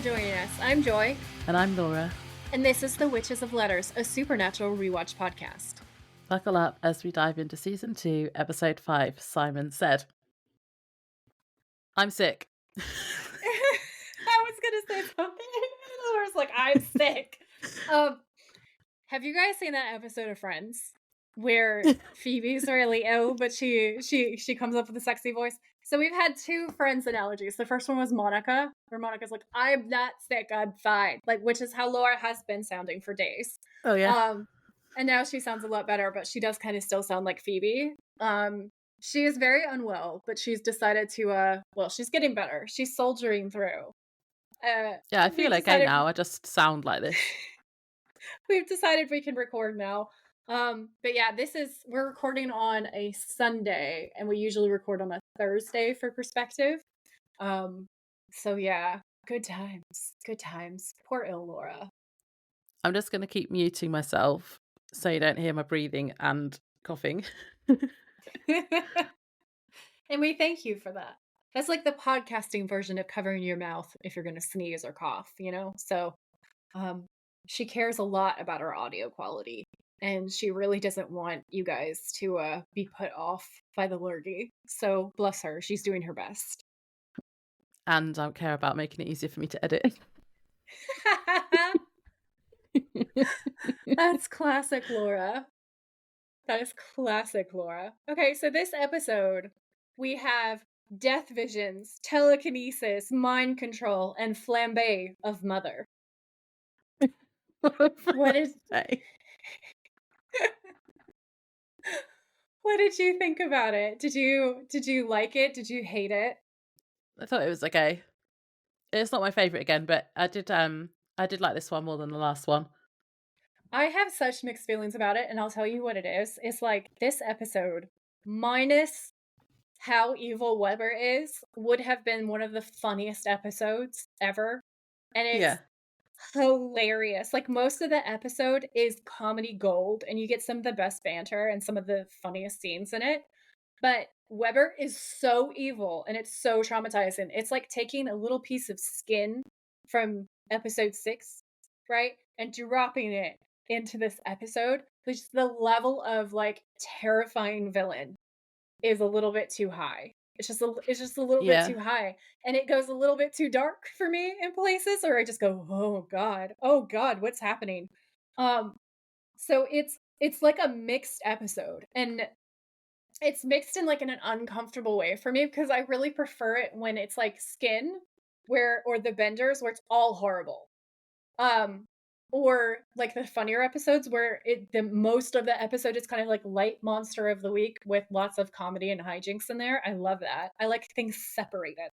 joining us. I'm Joy. And I'm Laura. And this is The Witches of Letters, a supernatural rewatch podcast. Buckle up as we dive into Season 2, Episode 5, Simon Said. I'm sick. I was going to say something. Laura's like, I'm sick. Have you guys seen that episode of Friends where Phoebe's really ill, but she comes up with a sexy voice? So we've had two Friends analogies. The first one was Monica, where Monica's like, I'm not sick, I'm fine. Which is how Laura has been sounding for days. Oh, yeah. And now she sounds a lot better, but she does kind of still sound like Phoebe. She is very unwell, but she's decided to, she's getting better. She's soldiering through. Yeah, I feel okay now. I just sound like this. We've decided we can record now. But yeah, we're recording on a Sunday, and we usually record on a Thursday for perspective. So yeah, good times. Poor ill Laura. I'm just going to keep muting myself so you don't hear my breathing and coughing. And we thank you for that. That's like the podcasting version of covering your mouth if you're going to sneeze or cough, So she cares a lot about our audio quality, and she really doesn't want you guys to be put off by the lurgy. So bless her, she's doing her best. And I don't care about making it easier for me to edit. That's classic Laura. That is classic Laura. Okay, so this episode, we have death visions, telekinesis, mind control, and flambe of mother. What did What did you think about it? Did you like it? Did you hate it? I thought it was okay. It's not my favorite again, but I did like this one more than the last one. I have such mixed feelings about it, and I'll tell you what it is. It's like this episode, minus how evil Weber is, would have been one of the funniest episodes ever. And it's hilarious. Like, most of the episode is comedy gold, and you get some of the best banter and some of the funniest scenes in it. But Weber is so evil, and it's so traumatizing. It's like taking a little piece of skin from episode 6, right? And dropping it into this episode. Which the level of terrifying villain is a little bit too high. It's just a little bit too high, and it goes a little bit too dark for me in places, or I just go, oh god, what's happening? So it's like a mixed episode, and it's mixed in in an uncomfortable way for me, because I really prefer it when it's like Skin, or the Benders, where it's all horrible. Or the funnier episodes where the most of the episode is kind of like light monster of the week with lots of comedy and hijinks in there. I love that. I like things separated.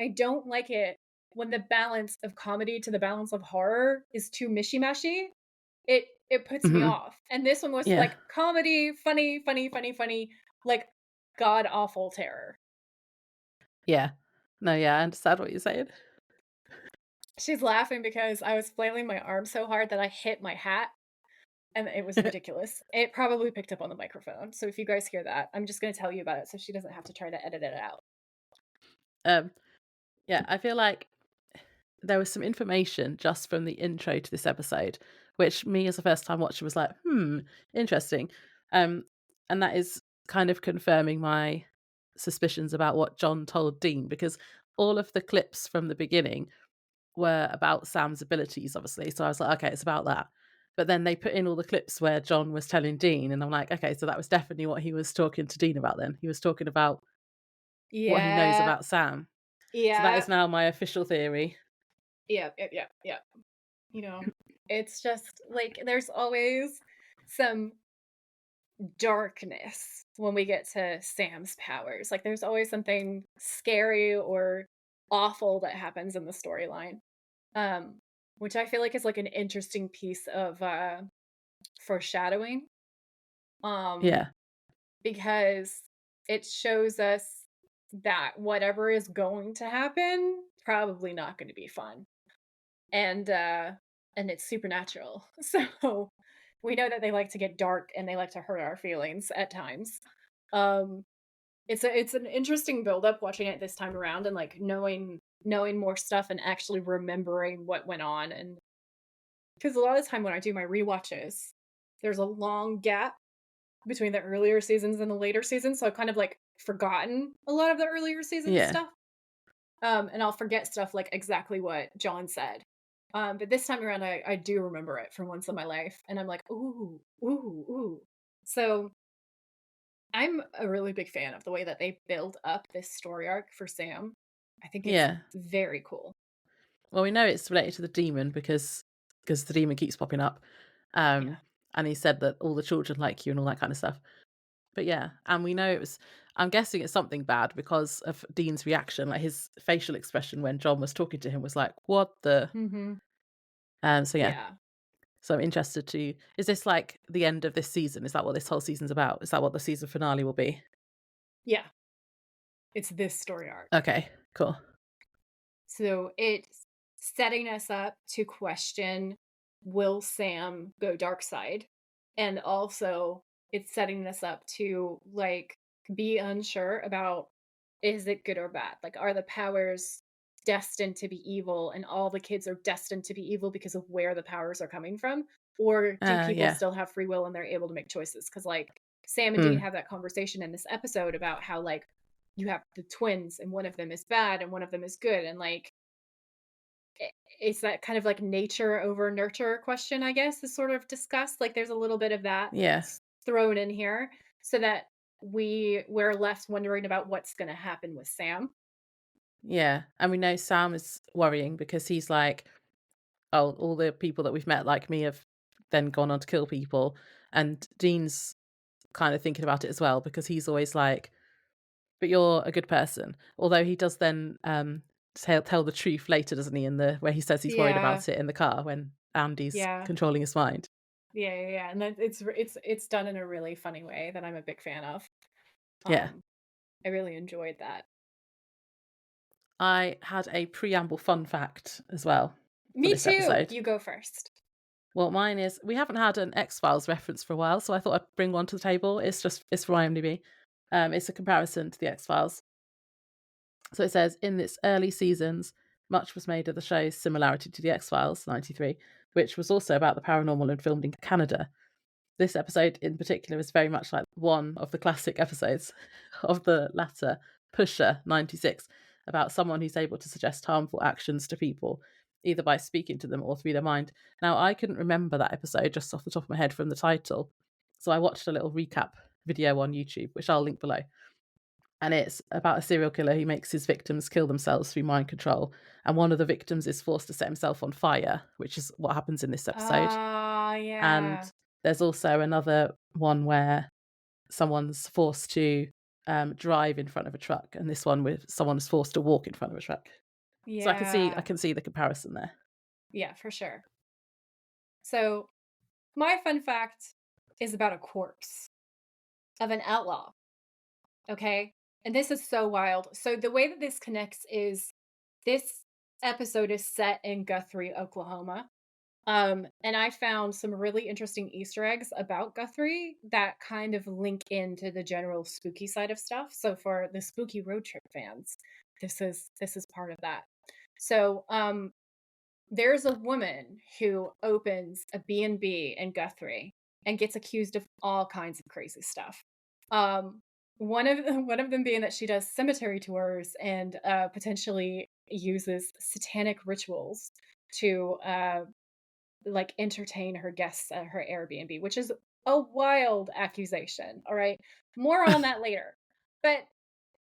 I don't like it when the balance of comedy to the balance of horror is too mishy-mashy. It puts me off. And this one was like comedy, funny, god awful terror. Yeah. No, yeah, I understand what you're saying. She's laughing because I was flailing my arm so hard that I hit my hat, and it was ridiculous. It probably picked up on the microphone. So if you guys hear that, I'm just going to tell you about it so she doesn't have to try to edit it out. Yeah, I feel like there was some information just from the intro to this episode, which me as a first-time watcher was like, interesting. And that is kind of confirming my suspicions about what John told Dean, because all of the clips from the beginning were about Sam's abilities, obviously. So I was like, okay, it's about that. But then they put in all the clips where John was telling Dean, and I'm like, okay, so that was definitely what he was talking to Dean about then. He was talking about what he knows about Sam. Yeah. So that is now my official theory. Yeah. It's just there's always some darkness when we get to Sam's powers. There's always something scary or awful that happens in the storyline, which I feel like is an interesting piece of foreshadowing, because it shows us that whatever is going to happen probably not going to be fun, and it's supernatural. So we know that they like to get dark and they like to hurt our feelings at times. It's an interesting build-up watching it this time around, and knowing knowing more stuff and actually remembering what went on. And because a lot of the time when I do my rewatches, there's a long gap between the earlier seasons and the later seasons. So I've kind of like forgotten a lot of the earlier season Yeah. stuff. And I'll forget stuff like exactly what John said. But this time around, I do remember it from once in my life. And I'm like, ooh, ooh, ooh. So I'm a really big fan of the way that they build up this story arc for Sam. I think it's Yeah. very cool. Well, we know it's related to the demon because the demon keeps popping up. Yeah. And he said that all the children like you and all that kind of stuff. But yeah, and we know it was I'm guessing it's something bad because of Dean's reaction, like his facial expression when John was talking to him was like, "What the?" Mm-hmm. So yeah. Yeah. So I'm interested to is this like the end of this season? Is that what this whole season's about? Is that what the season finale will be? Yeah. It's this story arc. Okay, cool. So it's setting us up to question, will Sam go dark side? And also it's setting us up to like be unsure about, is it good or bad? Like, are the powers destined to be evil and all the kids are destined to be evil because of where the powers are coming from? Or do people Yeah. still have free will and they're able to make choices? Because like Sam and Dean Mm, have that conversation in this episode about how like you have the twins and one of them is bad and one of them is good. And like it's that kind of like nature over nurture question, I guess, is sort of discussed. Like there's a little bit of that yeah. thrown in here so that we're left wondering about what's going to happen with Sam. Yeah. And we know Sam is worrying because he's like, "Oh, all the people that we've met like me have then gone on to kill people." And Dean's kind of thinking about it as well because he's always like, "But you're a good person." Although he does then tell the truth later, doesn't he? In the where he says he's worried Yeah, about it in the car when Andy's yeah, controlling his mind. yeah, and then it's done in a really funny way that I'm a big fan of. Yeah. Um, I really enjoyed that. I had a preamble fun fact as well for Me this too. episode. You go first. Well, mine is we haven't had an X-Files reference for a while, so I thought I'd bring one to the table. It's for IMDb. It's a comparison to the X-Files. So it says in its early seasons, much was made of the show's similarity to the X-Files '93, which was also about the paranormal and filmed in Canada. This episode in particular is very much like one of the classic episodes of the latter, Pusher '96, about someone who's able to suggest harmful actions to people, either by speaking to them or through their mind. Now, I couldn't remember that episode just off the top of my head from the title, so I watched a little recap video on YouTube, which I'll link below. And it's about a serial killer who makes his victims kill themselves through mind control. And one of the victims is forced to set himself on fire, which is what happens in this episode. Ah, And yeah. there's also another one where someone's forced to drive in front of a truck, and this one with someone is forced to walk in front of a truck. So I Yeah. can see the comparison there. Yeah, for sure. So, my fun fact is about a corpse of an outlaw. Okay. And this is so wild. So, the way that this connects is this episode is set in Guthrie, Oklahoma. And I found some really interesting Easter eggs about Guthrie that kind of link into the general spooky side of stuff. So, for the spooky road trip fans, this is part of that. So, there's a woman who opens a B&B in Guthrie and gets accused of all kinds of crazy stuff. Um, one of them being that she does cemetery tours and potentially uses satanic rituals to like entertain her guests at her Airbnb, which is a wild accusation. All right, more on that later. But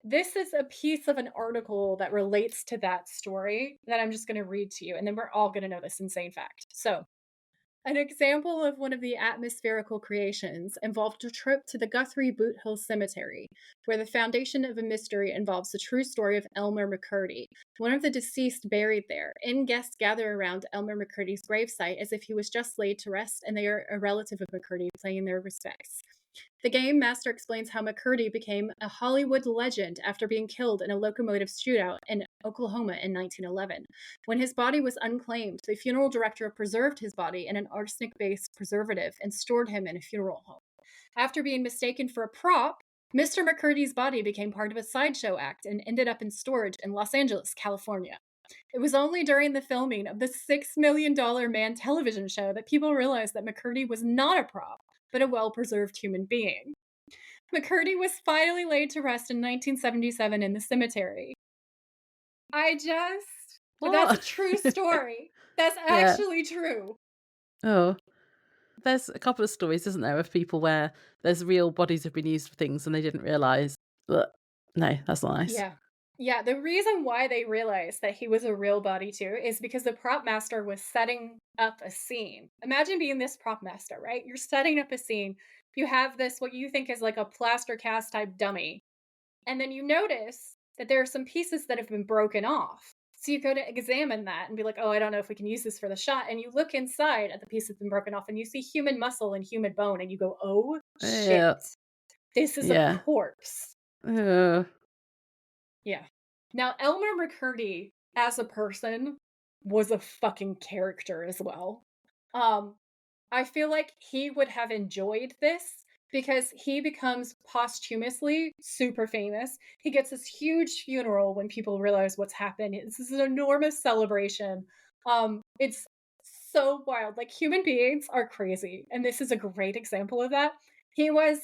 this is a piece of an article that relates to that story that I'm just going to read to you, and then we're all going to know this insane fact. So, an example of one of the atmospherical creations involved a trip to the Guthrie Boot Hill Cemetery, where the foundation of a mystery involves the true story of Elmer McCurdy, one of the deceased buried there. In guests gather around Elmer McCurdy's gravesite as if he was just laid to rest and they are a relative of McCurdy paying their respects. The game master explains how McCurdy became a Hollywood legend after being killed in a locomotive shootout in Oklahoma in 1911. When his body was unclaimed, the funeral director preserved his body in an arsenic-based preservative and stored him in a funeral home. After being mistaken for a prop, Mr. McCurdy's body became part of a sideshow act and ended up in storage in Los Angeles, California. It was only during the filming of the $6 million Man television show that people realized that McCurdy was not a prop, but a well preserved human being. McCurdy was finally laid to rest in 1977 in the cemetery. But that's a What? true story. That's Yeah. actually true. Oh. There's a couple of stories, isn't there, of people where there's real bodies have been used for things and they didn't realise. But no, that's not nice. Yeah. Yeah, the reason why they realized that he was a real body too is because the prop master was setting up a scene. Imagine being this prop master, right? You're setting up a scene. You have this, what you think is like a plaster cast type dummy. And then you notice that there are some pieces that have been broken off. So you go to examine that and be like, oh, I don't know if we can use this for the shot. And you look inside at the piece that's been broken off and you see human muscle and human bone. And you go, oh, shit, Yeah. this is a Yeah. corpse. Uh, Yeah. Now, Elmer McCurdy as a person was a fucking character as well. Um, I feel like he would have enjoyed this because he becomes posthumously super famous. He gets this huge funeral when people realize what's happened. This is an enormous celebration. It's so wild. Like human beings are crazy, and this is a great example of that. He was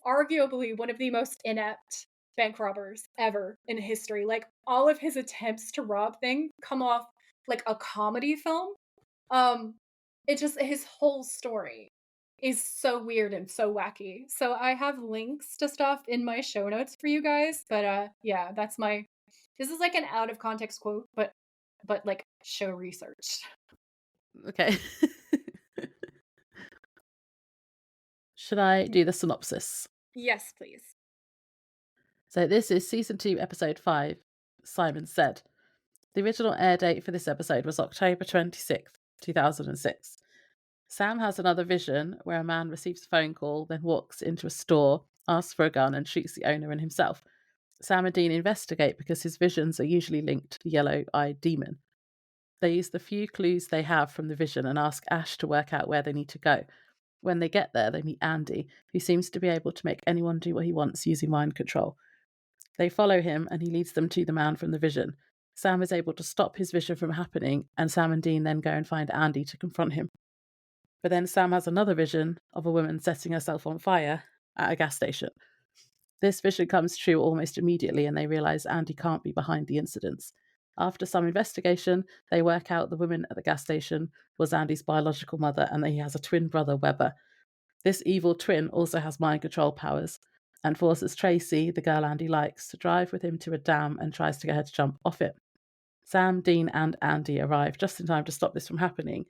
arguably one of the most inept bank robbers ever in history. Like all of his attempts to rob things come off like a comedy film. Um, it just his whole story is so weird and so wacky. So I have links to stuff in my show notes for you guys, but yeah, that's my this is like an out of context quote, but like show research. okay. Should I do the synopsis? Yes, please. So this is season 2, episode 5. Simon Said. The original air date for this episode was October 26th, 2006. Sam has another vision where a man receives a phone call, then walks into a store, asks for a gun, and shoots the owner and himself. Sam and Dean investigate because his visions are usually linked to the yellow-eyed demon. They use the few clues they have from the vision and ask Ash to work out where they need to go. When they get there, they meet Andy, who seems to be able to make anyone do what he wants using mind control. They follow him and he leads them to the man from the vision. Sam is able to stop his vision from happening, and Sam and Dean then go and find Andy to confront him. But then Sam has another vision of a woman setting herself on fire at a gas station. This vision comes true almost immediately, and they realise Andy can't be behind the incidents. After some investigation, they work out the woman at the gas station was Andy's biological mother and that he has a twin brother, Webber. This evil twin also has mind control powers and forces Tracy, the girl Andy likes, to drive with him to a dam and tries to get her to jump off it. Sam, Dean, and Andy arrive just in time to stop this from happening.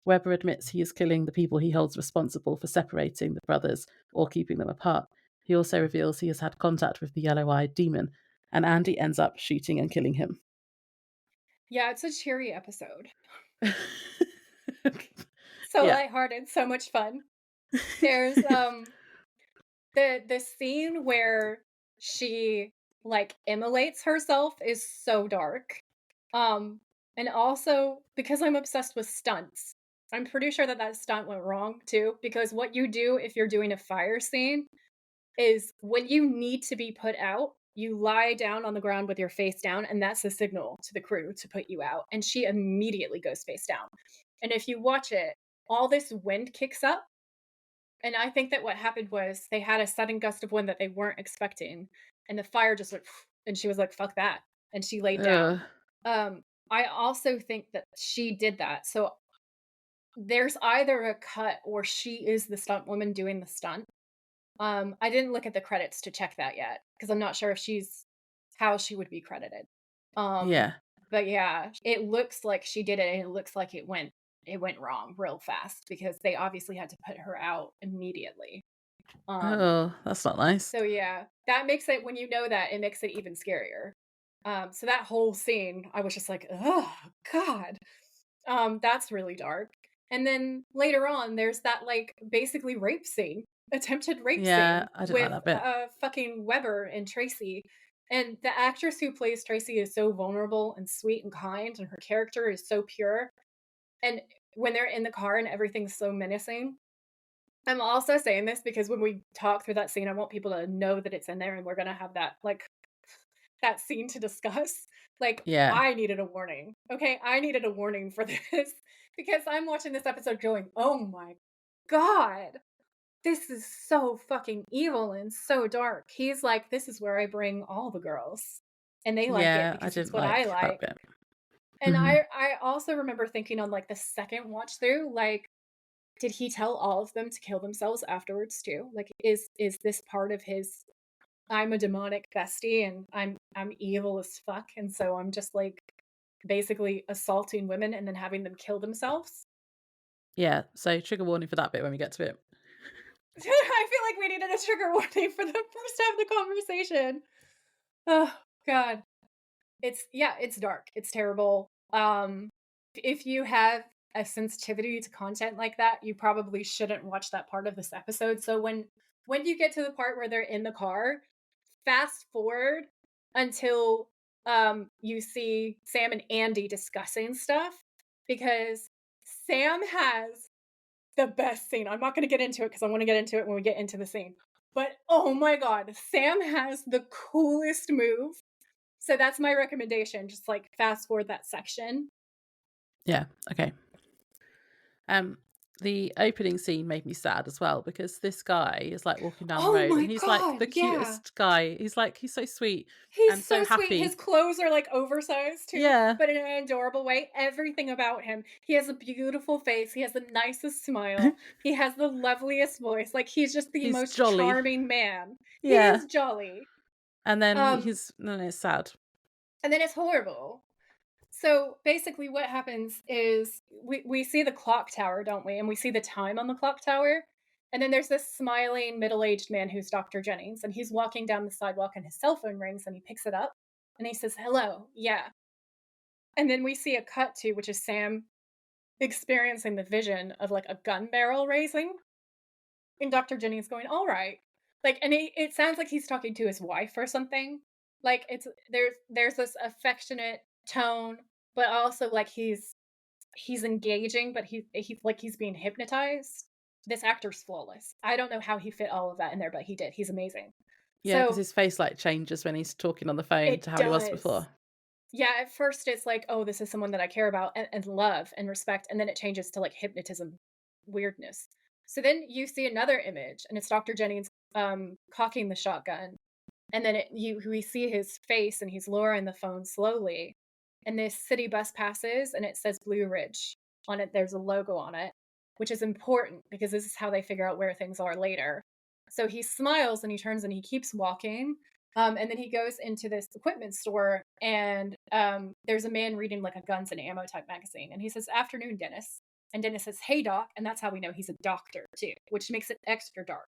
Webber admits he is killing the people he holds responsible for separating the brothers or keeping them apart. He also reveals he has had contact with the yellow-eyed demon, and Andy ends up shooting and killing him. Yeah, it's a cheery episode. So Yeah. lighthearted, so much fun. There's the scene where she like immolates herself is so dark. And also because I'm obsessed with stunts, I'm pretty sure that that stunt went wrong too. Because what you do if you're doing a fire scene is when you need to be put out, you lie down on the ground with your face down, and that's a signal to the crew to put you out. And she immediately goes face down. And if you watch it, all this wind kicks up. And I think that what happened was they had a sudden gust of wind that they weren't expecting. And the fire just went, and she was like, fuck that. And she laid down. I also think that she did that. So there's either a cut or she is the stunt woman doing the stunt. I didn't look at the credits to check that yet because I'm not sure if she's how she would be credited. Um, Yeah. but yeah, it looks like she did it, and it looks like it went wrong real fast because they obviously had to put her out immediately. Um, Oh, that's not nice. so yeah, that makes it when you know that it makes it even scarier. So that whole scene, I was just like, oh God. That's really dark. And then later on, there's that like basically rape scene, attempted rape Yeah, scene I didn't like with that bit. fucking Weber and Tracy. And the actress who plays Tracy is so vulnerable and sweet and kind, and her character is so pure. And when they're in the car and everything's so menacing, I'm also saying this because when we talk through that scene, I want people to know that it's in there, and we're gonna have that like that scene to discuss. Like, Yeah. I needed a warning. Okay, I needed a warning for this because I'm watching this episode going, "Oh my god, this is so fucking evil and so dark." He's like, "This is where I bring all the girls, and they like it Yeah, I because it's didn't what I like that like." bit. And Mhm. I also remember thinking on, like, the second watch through, like, did he tell all of them to kill themselves afterwards too? Like, is this part of his I'm a demonic bestie and I'm evil as fuck, and so I'm just, like, basically assaulting women and then having them kill themselves? Yeah, so trigger warning for that bit when we get to it. I feel like we needed a trigger warning for the first half of the conversation. Oh god. It's dark, it's terrible. If you have a sensitivity to content like that, you probably shouldn't watch that part of this episode. So when you get to the part where they're in the car, fast forward until you see Sam and Andy discussing stuff because Sam has the best scene. I'm not going to get into it because I want to get into it when we get into the scene. But oh my god, Sam has the coolest move. So that's my recommendation. Just like fast forward that section. Yeah, okay. The opening scene made me sad as well because this guy is like walking down the Oh road my and he's like god, the yeah. cutest guy. He's so sweet He's and so so sweet. His happy. clothes are like oversized too, Yeah. but in an adorable way. Everything about him. He has a beautiful face. He has the nicest smile. He has the loveliest voice. Like he's just the He's most jolly. charming man. He Yeah. is jolly. And then Um, it's sad. and then it's horrible. So basically what happens is we see the clock tower, don't we? And we see the time on the clock tower. And then there's this smiling middle-aged man who's Dr. Jennings, and he's walking down the sidewalk and his cell phone rings and he picks it up and he says, "Hello, yeah." And then we see a cut to which is Sam experiencing the vision of like a gun barrel raising and Dr. Jennings going, "All right." Like and it sounds like he's talking to his wife or something. Like it's there's this affectionate tone, but also like he's engaging, but he's like he's being hypnotized. This actor's flawless. I don't know how he fit all of that in there, but he did. He's amazing. Yeah, because So his face like changes when he's talking on the phone to it how he was does. before. Yeah, at first it's like, oh, this is someone that I care about and love and respect, and then it changes to like hypnotism weirdness. So then you see another image, and it's Dr. Jennings cocking the shotgun, and then we see his face, and he's lowering the phone slowly, and this city bus passes, and it says Blue Ridge on it. There's a logo on it, which is important because this is how they figure out where things are later. So he smiles and he turns and he keeps walking. And then he goes into this equipment store, and there's a man reading like a guns and ammo type magazine. And he says, "Afternoon, Dennis." And Dennis says, "Hey, Doc." And that's how we know he's a doctor, too, which makes it extra dark.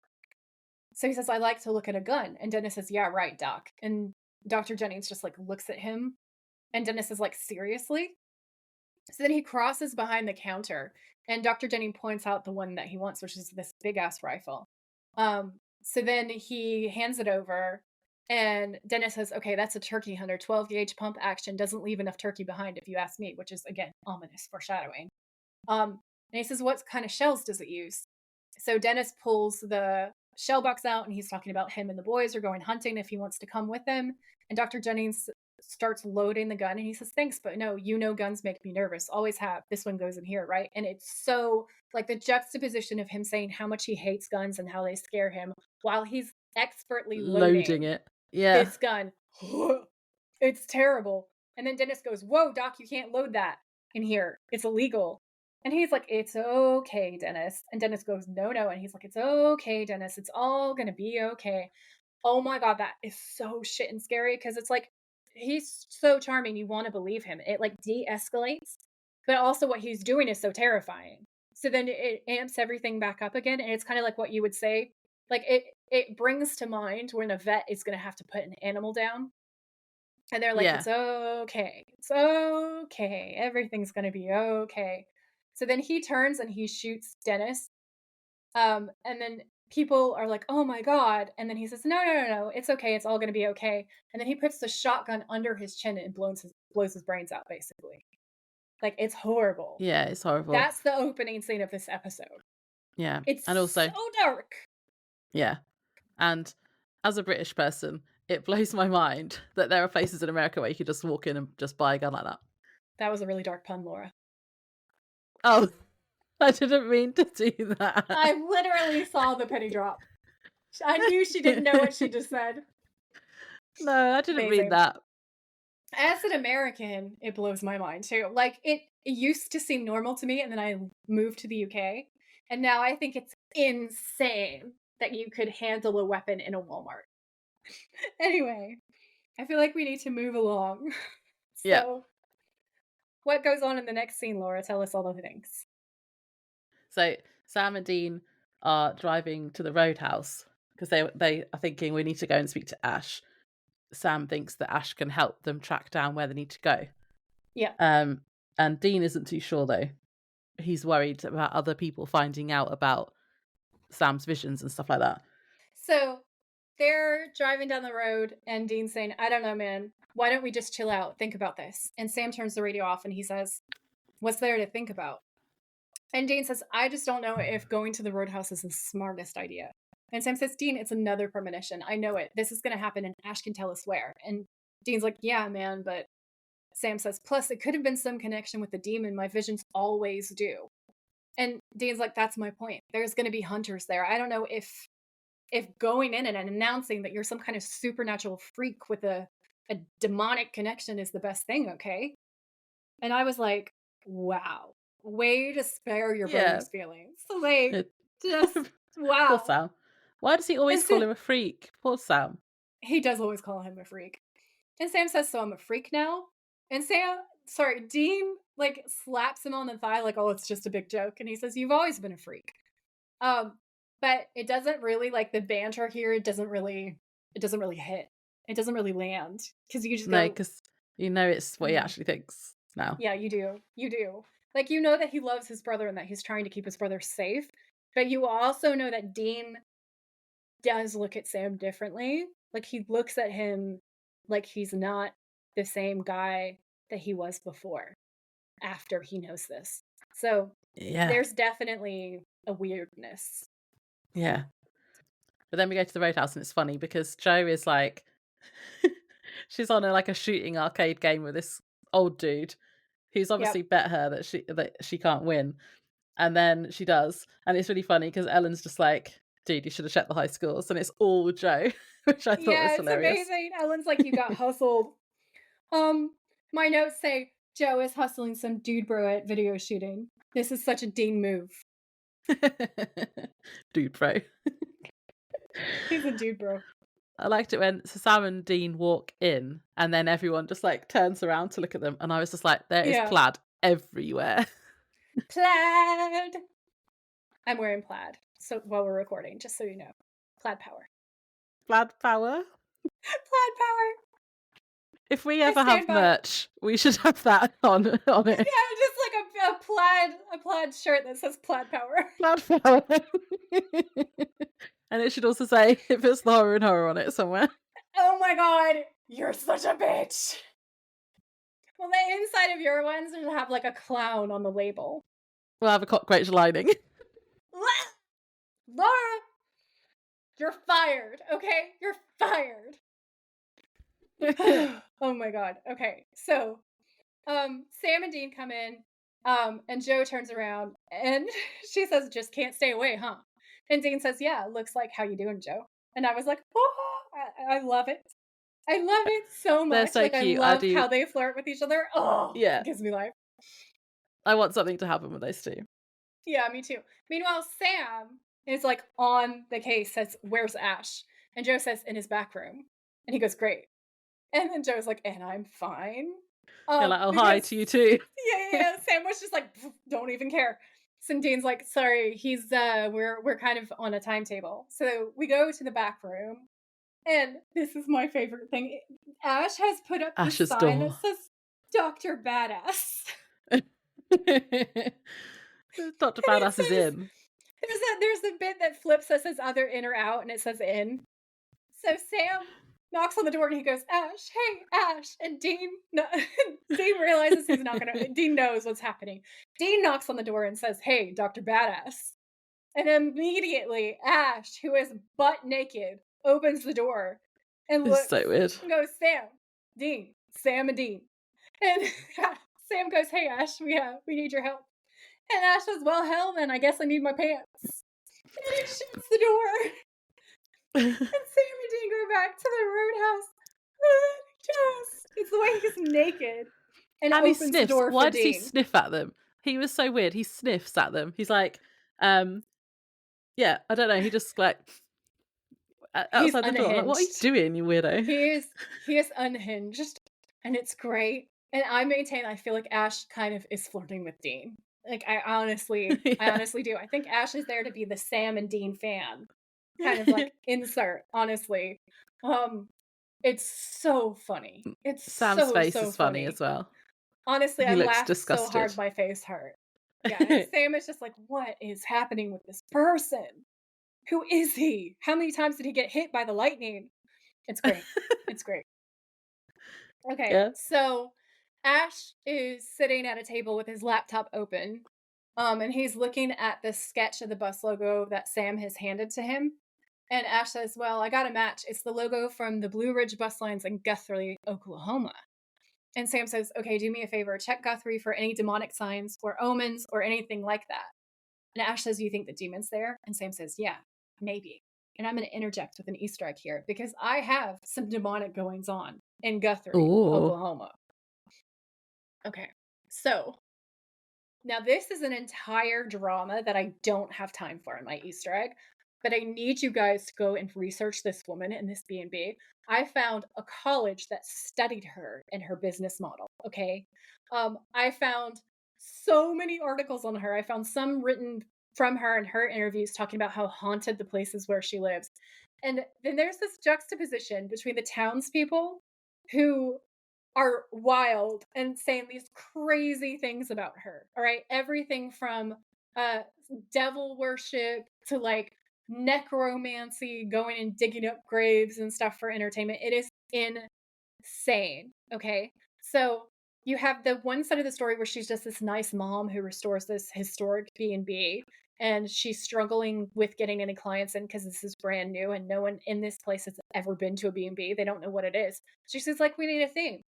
So he says, "I like to look at a gun." And Dennis says, "Yeah, right, Doc." And Dr. Jennings just like looks at him. And Dennis is like, "Seriously?" So then he crosses behind the counter, and Dr. Jennings points out the one that he wants, which is this big ass rifle. So then he hands it over, and Dennis says, "Okay, that's a turkey hunter. 12 gauge pump action doesn't leave enough turkey behind, if you ask me," which is again ominous foreshadowing. And he says, "What kind of shells does it use?" So Dennis pulls the shell box out, and he's talking about him and the boys are going hunting if he wants to come with them. And Dr. Jennings starts loading the gun, and he says, "Thanks, but no, you know guns make me nervous. Always have. This one goes in here, right?" And it's so like the juxtaposition of him saying how much he hates guns and how they scare him while he's expertly Loading loading it. Yeah. this gun. It's terrible. And then Dennis goes, "Whoa, Doc, you can't load that in here. It's illegal." And he's like, "It's okay, Dennis." And Dennis goes, "No, no." And he's like, "It's okay, Dennis. It's all gonna be okay." Oh my god, that is so shit and scary because it's like he's so charming, you want to believe him. It like de-escalates, but also what he's doing is so terrifying. So then it amps everything back up again, and it's kind of like what you would say. Like it brings to mind when a vet is gonna have to put an animal down and they're like, Yeah. "It's okay. It's okay. Everything's gonna be okay." So then he turns and he shoots Dennis. And then people are like, "Oh my god." And then he says, "No, no, no, no. It's okay. It's all gonna be okay." And then he puts the shotgun under his chin and blows his brains out, basically. Like it's horrible. Yeah, it's horrible. That's the opening scene of this episode. Yeah. It's And so also dark. yeah. And as a British person, it blows my mind that there are places in America where you could just walk in and just buy a gun like that. That was a really dark pun, Laura. Oh, I didn't mean to do that. I literally saw the penny drop. I knew she didn't know what she just said. No, I didn't mean Amazing. that. As an American, it blows my mind too. Like it used to seem normal to me, and then I moved to the UK, and now I think it's insane that you could handle a weapon in a Walmart. Anyway, I feel like we need to move along. Yeah. So, what goes on in the next scene, Laura? Tell us all the things. So Sam and Dean are driving to the roadhouse because they are thinking we need to go and speak to Ash. Sam thinks that Ash can help them track down where they need to go. Yeah. And Dean isn't too sure though. He's worried about other people finding out about Sam's visions and stuff like that. So they're driving down the road, and Dean's saying, I don't know, man. Why don't we just chill out? Think about this. And Sam turns the radio off and he says, what's there to think about? And Dean says, I just don't know if going to the roadhouse is the smartest idea. And Sam says, Dean, it's another premonition. I know it. This is going to happen, and Ash can tell us where. And Dean's like, yeah, man, but Sam says, plus, it could have been some connection with the demon. My visions always do. And Dean's like, that's my point. There's going to be hunters there. I don't know if going in and announcing that you're some kind of supernatural freak with a demonic connection is the best thing, okay? And I was like, wow. Way to spare your brother's feelings. Like, just, wow. Poor Sam. Why does he always call him a freak? Poor Sam. He does always call him a freak. And Sam says, so I'm a freak now? And Dean, like, slaps him on the thigh like, oh, it's just a big joke. And he says, you've always been a freak. But it doesn't really, like, the banter here, it doesn't really hit. It doesn't really land. Because you just No, because you know it's what he actually thinks now. Yeah, you do. You do. Like, you know that he loves his brother and that he's trying to keep his brother safe. But you also know that Dean does look at Sam differently. Like, he looks at him like he's not the same guy that he was before, after he knows this. So, there's definitely a weirdness. Yeah. But then we go to the roadhouse and it's funny because Jo is like, she's on a shooting arcade game with this old dude who's obviously bet her that she can't win. And then she does. And it's really funny because Ellen's just like, dude, you should have checked the high scores. And it's all Jo, which I thought was hilarious. Yeah, it's amazing. Ellen's like, you got hustled. My notes say, Jo is hustling some dude bro at video shooting. This is such a Dean move. Dude bro. He's a dude bro. I liked it when Sam and Dean walk in and then everyone just like turns around to look at them. And I was just like, there is plaid everywhere. Plaid. I'm wearing plaid. So while we're recording, just so you know. Plaid power. Plaid power? Plaid power. If we ever have merch, we should have that on it. Yeah, just like a plaid shirt that says plaid power. Plaid power. And it should also say, it puts the horror and horror on it somewhere. Oh my god, you're such a bitch. Well, the inside of your ones should have like a clown on the label. We'll have a cockroach lining. Laura, you're fired, okay? You're fired. Oh my god. Okay, so Sam and Dean come in, and Jo turns around and she says, just can't stay away, huh? And Dean says, yeah, looks like how you doing, Jo. And I was like, oh, I love it. I love it so much. They're so cute. I love how they flirt with each other. Oh, yeah. It gives me life. I want something to happen with those two. Yeah, me too. Meanwhile, Sam is like on the case, says, where's Ash? And Jo says, in his back room. And he goes, great. And then Joe's like, and I'm fine. You're like, oh, hi to you too. Yeah. Sam was just like, don't even care. So Dean's like, sorry, he's we're kind of on a timetable. So we go to the back room, and this is my favorite thing. Ash has put up the sign that says Dr. Badass. Dr. Badass is in. There's a bit that flips that says either in or out, and it says in. So Sam knocks on the door and he goes, Ash, hey, Ash. And Dean realizes he's not gonna, Dean knows what's happening. Dean knocks on the door and says, hey, Dr. Badass. And immediately Ash, who is butt naked, opens the door. and It's looks so weird. and goes, Sam, Dean, Sam and Dean. And Sam goes, hey, Ash, we need your help. And Ash says, well, hell, then I guess I need my pants. And he shuts the door. And Sam and Dean go back to the roadhouse. It's the way he's naked. And And he opens the sniffs. door Why for does he Dean. sniff at them? He was so weird. He sniffs at them. He's like, yeah, I don't know. He just like He's outside the door. I'm like, what are you unhinged. doing, you weirdo? He is unhinged. And it's great. And I maintain I feel like Ash kind of is flirting with Dean. Like I honestly do. I think Ash is there to be the Sam and Dean fan. Kind of like insert, honestly. It's so funny. It's Sam's face so is funny as well. Honestly, He I looks laughed so disgusted. hard my face hurt. Yeah, and Sam is just like, what is happening with this person? Who is he? How many times did he get hit by the lightning? It's great. It's great. Okay, Yeah. so Ash is sitting at a table with his laptop open, and he's looking at the sketch of the bus logo that Sam has handed to him. And Ash says, well, I got a match. It's the logo from the Blue Ridge bus lines in Guthrie, Oklahoma. And Sam says, okay, do me a favor. Check Guthrie for any demonic signs or omens or anything like that. And Ash says, you think the demon's there? And Sam says, yeah, maybe. And I'm going to interject with an Easter egg here because I have some demonic goings on in Guthrie, Oklahoma. Okay, so now this is an entire drama that I don't have time for in my Easter egg, but I need you guys to go and research this woman in this B&B. I found a college that studied her and her business model, okay? I found so many articles on her. I found some written from her and her interviews talking about how haunted the places where she lives. And then there's this juxtaposition between the townspeople who are wild and saying these crazy things about her. All right. Everything from devil worship to like necromancy, going and digging up graves and stuff for entertainment. It is insane. Okay. So you have the one side of the story where she's just this nice mom who restores this historic B&B, and she's struggling with getting any clients in because this is brand new and no one in this place has ever been to a B&B. They don't know what it is. She says, like, we need a theme.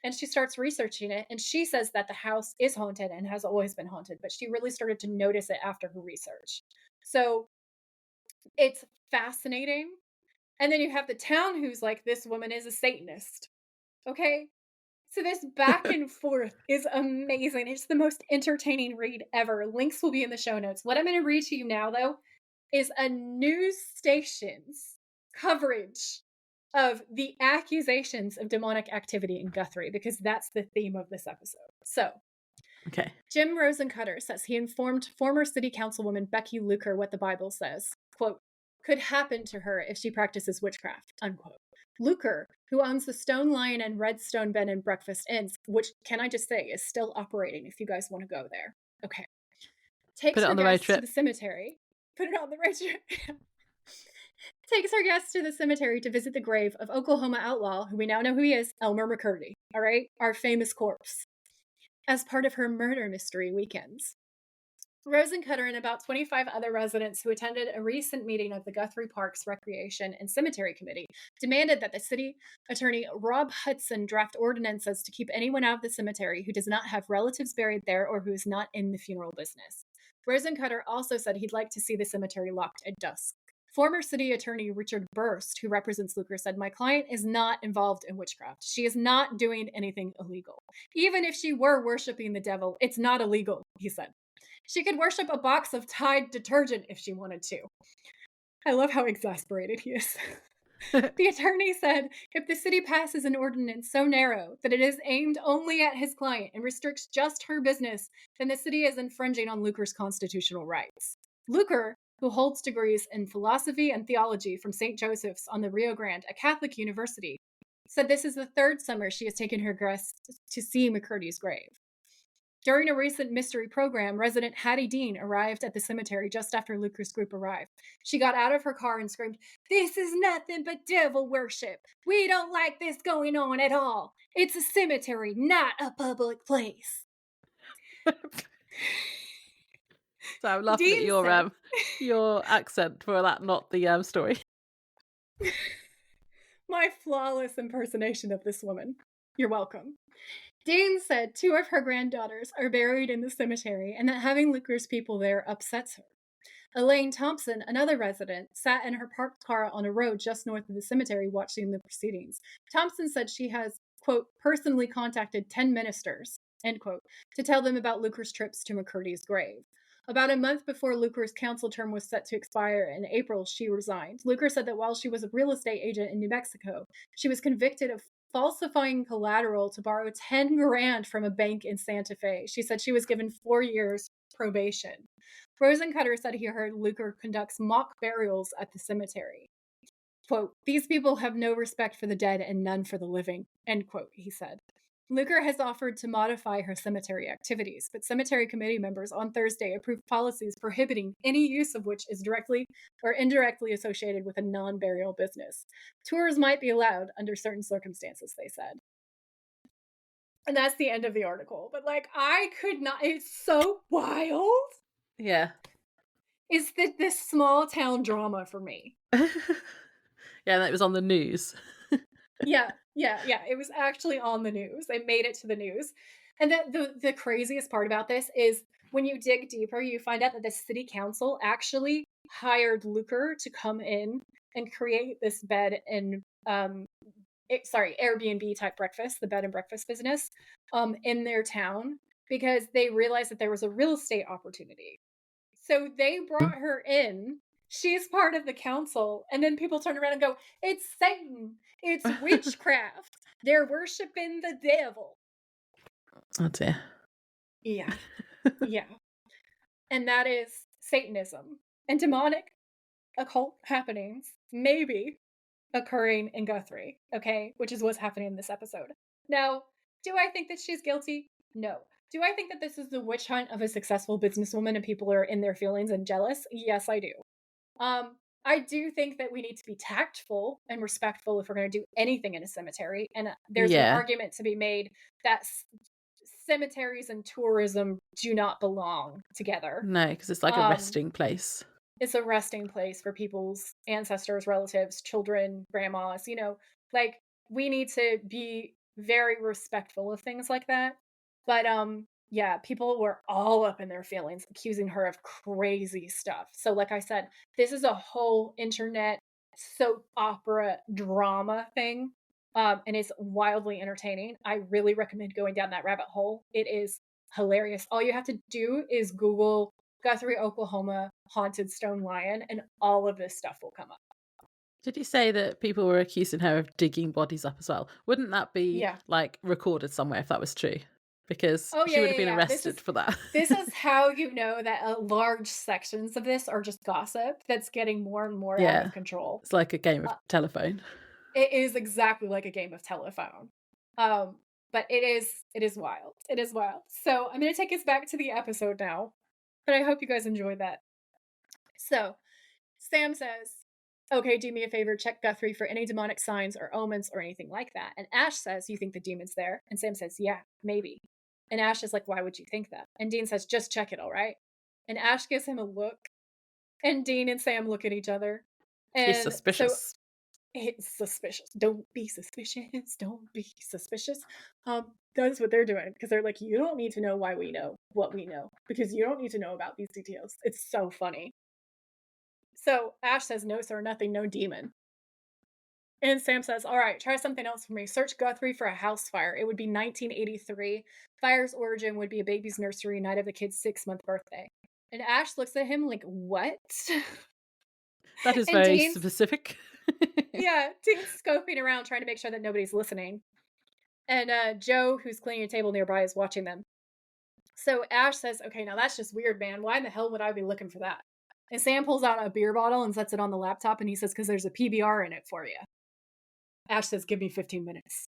And she starts researching it, and she says that the house is haunted and has always been haunted, but she really started to notice it after her research. So it's fascinating. And then you have the town who's like, this woman is a Satanist. Okay? So this back and forth is amazing. It's the most entertaining read ever. Links will be in the show notes. What I'm going to read to you now, though, is a news station's coverage of the accusations of demonic activity in Guthrie, because that's the theme of this episode. So, okay. Jim Rosencutter says he informed former city councilwoman Becky Luker what the Bible says, quote, could happen to her if she practices witchcraft, unquote. Luker, who owns the StoneLion and Redstone Bed and Breakfast Inns, which, can I just say, is still operating if you guys want to go there. Okay. Takes her guests to the cemetery. Put it on the road trip. Takes her guests to the cemetery to visit the grave of Oklahoma outlaw, who we now know who he is, Elmer McCurdy. All right? Our famous corpse. As part of her murder mystery weekends. Rosencutter and about 25 other residents who attended a recent meeting of the Guthrie Parks Recreation and Cemetery Committee demanded that the city attorney Rob Hudson draft ordinances to keep anyone out of the cemetery who does not have relatives buried there or who is not in the funeral business. Rosencutter also said he'd like to see the cemetery locked at dusk. Former city attorney Richard Burst, who represents Luker, said, my client is not involved in witchcraft. She is not doing anything illegal. Even if she were worshiping the devil, it's not illegal, he said. She could worship a box of Tide detergent if she wanted to. I love how exasperated he is. The attorney said, if the city passes an ordinance so narrow that it is aimed only at his client and restricts just her business, then the city is infringing on Luker's constitutional rights. Luker, who holds degrees in philosophy and theology from St. Joseph's on the Rio Grande, a Catholic university, said this is the third summer she has taken her guests to see McCurdy's grave. During a recent mystery program, resident Hattie Dean arrived at the cemetery just after Luker's group arrived. She got out of her car and screamed, this is nothing but devil worship. We don't like this going on at all. It's a cemetery, not a public place. So I'm laughing Dean at your accent for that, not the story. my flawless impersonation of this woman. You're welcome. Dean said 2 of her granddaughters are buried in the cemetery and that having Luker's people there upsets her. Elaine Thompson, another resident, sat in her parked car on a road just north of the cemetery watching the proceedings. Thompson said she has, quote, personally contacted 10 ministers, end quote, to tell them about Luker's trips to McCurdy's grave. About a month before Luker's council term was set to expire in April, she resigned. Luker said that while she was a real estate agent in New Mexico, she was convicted of falsifying collateral to borrow 10 grand from a bank in Santa Fe. She said she was given 4 years probation. Rosencutter said he heard Luker conducts mock burials at the cemetery. Quote, these people have no respect for the dead and none for the living, end quote, he said. Luker has offered to modify her cemetery activities, but cemetery committee members on Thursday approved policies prohibiting any use of which is directly or indirectly associated with a non-burial business. Tours might be allowed under certain circumstances, they said. And that's the end of the article. But like, I could not, it's so wild. Yeah. Is this small town drama for me. Yeah, that was on the news. Yeah. It was actually on the news. They made it to the news. And the craziest part about this is when you dig deeper, you find out that the city council actually hired Luker to come in and create this bed and Airbnb type breakfast, the bed and breakfast business, in their town because they realized that there was a real estate opportunity. So they brought her in. She's part of the council. And then people turn around and go, it's Satan. It's witchcraft. They're worshiping the devil. Oh dear. Yeah. Yeah. And that is Satanism. And demonic occult happenings maybe occurring in Guthrie, okay? Which is what's happening in this episode. Now, do I think that she's guilty? No. Do I think that this is the witch hunt of a successful businesswoman and people are in their feelings and jealous? Yes, I do. I do think that we need to be tactful and respectful if we're going to do anything in a cemetery. And there's an argument to be made that cemeteries and tourism do not belong together. No, because it's like a resting place. It's a resting place for people's ancestors, relatives, children, grandmas, like we need to be very respectful of things like that. But yeah, people were all up in their feelings, accusing her of crazy stuff. So like I said, this is a whole internet soap opera drama thing. And it's wildly entertaining. I really recommend going down that rabbit hole. It is hilarious. All you have to do is Google Guthrie, Oklahoma, haunted StoneLion, and all of this stuff will come up. Did you say that people were accusing her of digging bodies up as well? Wouldn't that be like recorded somewhere if that was true? Because she would have been arrested for that. This is how you know that large sections of this are just gossip that's getting more and more out of control. It's like a game of telephone. It is exactly like a game of telephone. But it is wild. It is wild. So I'm going to take us back to the episode now. But I hope you guys enjoyed that. So Sam says, okay, do me a favor, check Guthrie for any demonic signs or omens or anything like that. And Ash says, you think the demon's there? And Sam says, yeah, maybe. And Ash is like, why would you think that? And Dean says, just check it, all right? And Ash gives him a look. And Dean and Sam look at each other. And he's suspicious. So it's suspicious. Don't be suspicious. Don't be suspicious. That's what they're doing. Because they're like, you don't need to know why we know what we know. Because you don't need to know about these details. It's so funny. So Ash says, no, sir, nothing, no demon. And Sam says, all right, try something else for me. Search Guthrie for a house fire. It would be 1983. Fire's origin would be a baby's nursery night of the kid's 6-month birthday. And Ash looks at him like, what? That is very specific. Yeah, Dean's scoping around trying to make sure that nobody's listening. And Joe, who's cleaning a table nearby, is watching them. So Ash says, okay, now that's just weird, man. Why in the hell would I be looking for that? And Sam pulls out a beer bottle and sets it on the laptop, and he says, because there's a PBR in it for you. Ash says, give me 15 minutes.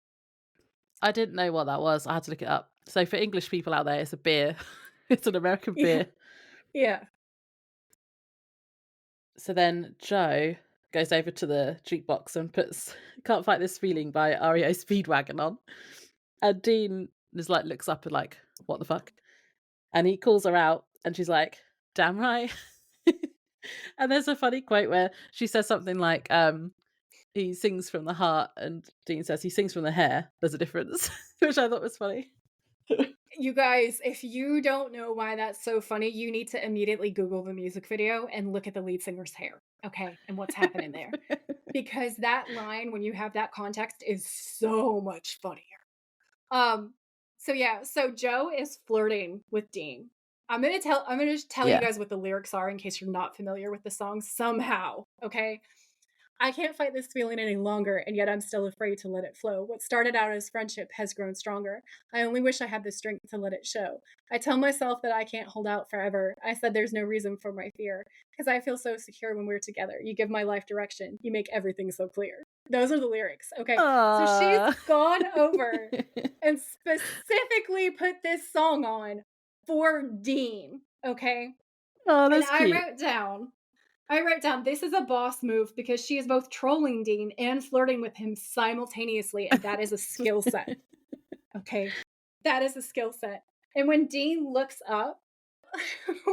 I didn't know what that was. I had to look it up. So for English people out there, it's a beer. It's an American beer. Yeah. So then Joe goes over to the jukebox and puts Can't Fight This Feeling by REO Speedwagon on. And Dean is like, looks up and like, what the fuck? And he calls her out and she's like, damn right. And there's a funny quote where she says something like, he sings from the heart, and Dean says he sings from the hair. There's a difference, which I thought was funny. You guys, if you don't know why that's so funny, you need to immediately Google the music video and look at the lead singer's hair, okay, and what's happening there. Because that line, when you have that context, is so much funnier. So Joe is flirting with Dean. I'm gonna just tell you Yeah. guys what the lyrics are in case you're not familiar with the song somehow, okay? I can't fight this feeling any longer, and yet I'm still afraid to let it flow. What started out as friendship has grown stronger. I only wish I had the strength to let it show. I tell myself that I can't hold out forever. I said there's no reason for my fear, because I feel so secure when we're together. You give my life direction. You make everything so clear. Those are the lyrics, okay? So she's Aww. gone over and specifically put this song on for Dean, okay? Oh, And that's cute. I wrote down, this is a boss move because she is both trolling Dean and flirting with him simultaneously, and that is a skill set. Okay. That is a skill set. And when Dean looks up,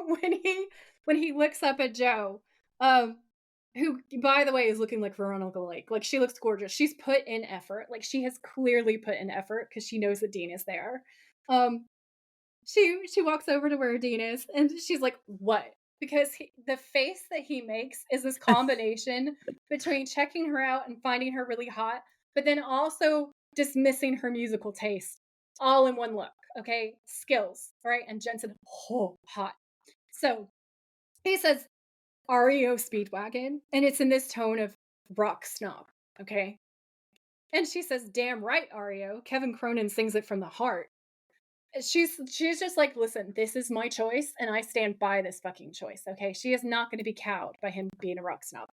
when he looks up at Joe, who by the way is looking like Veronica Lake. Like she looks gorgeous. She's put in effort. Like she has clearly put in effort because she knows that Dean is there. Um, she walks over to where Dean is and she's like, "What?" Because the face that he makes is this combination between checking her out and finding her really hot, but then also dismissing her musical taste all in one look. Okay, skills, right? And Jensen, oh, hot. So he says, "REO Speedwagon," and it's in this tone of rock snob. Okay, and she says, "Damn right, REO. Kevin Cronin sings it from the heart." She's just like, listen, this is my choice, and I stand by this fucking choice. Okay, she is not going to be cowed by him being a rock snob.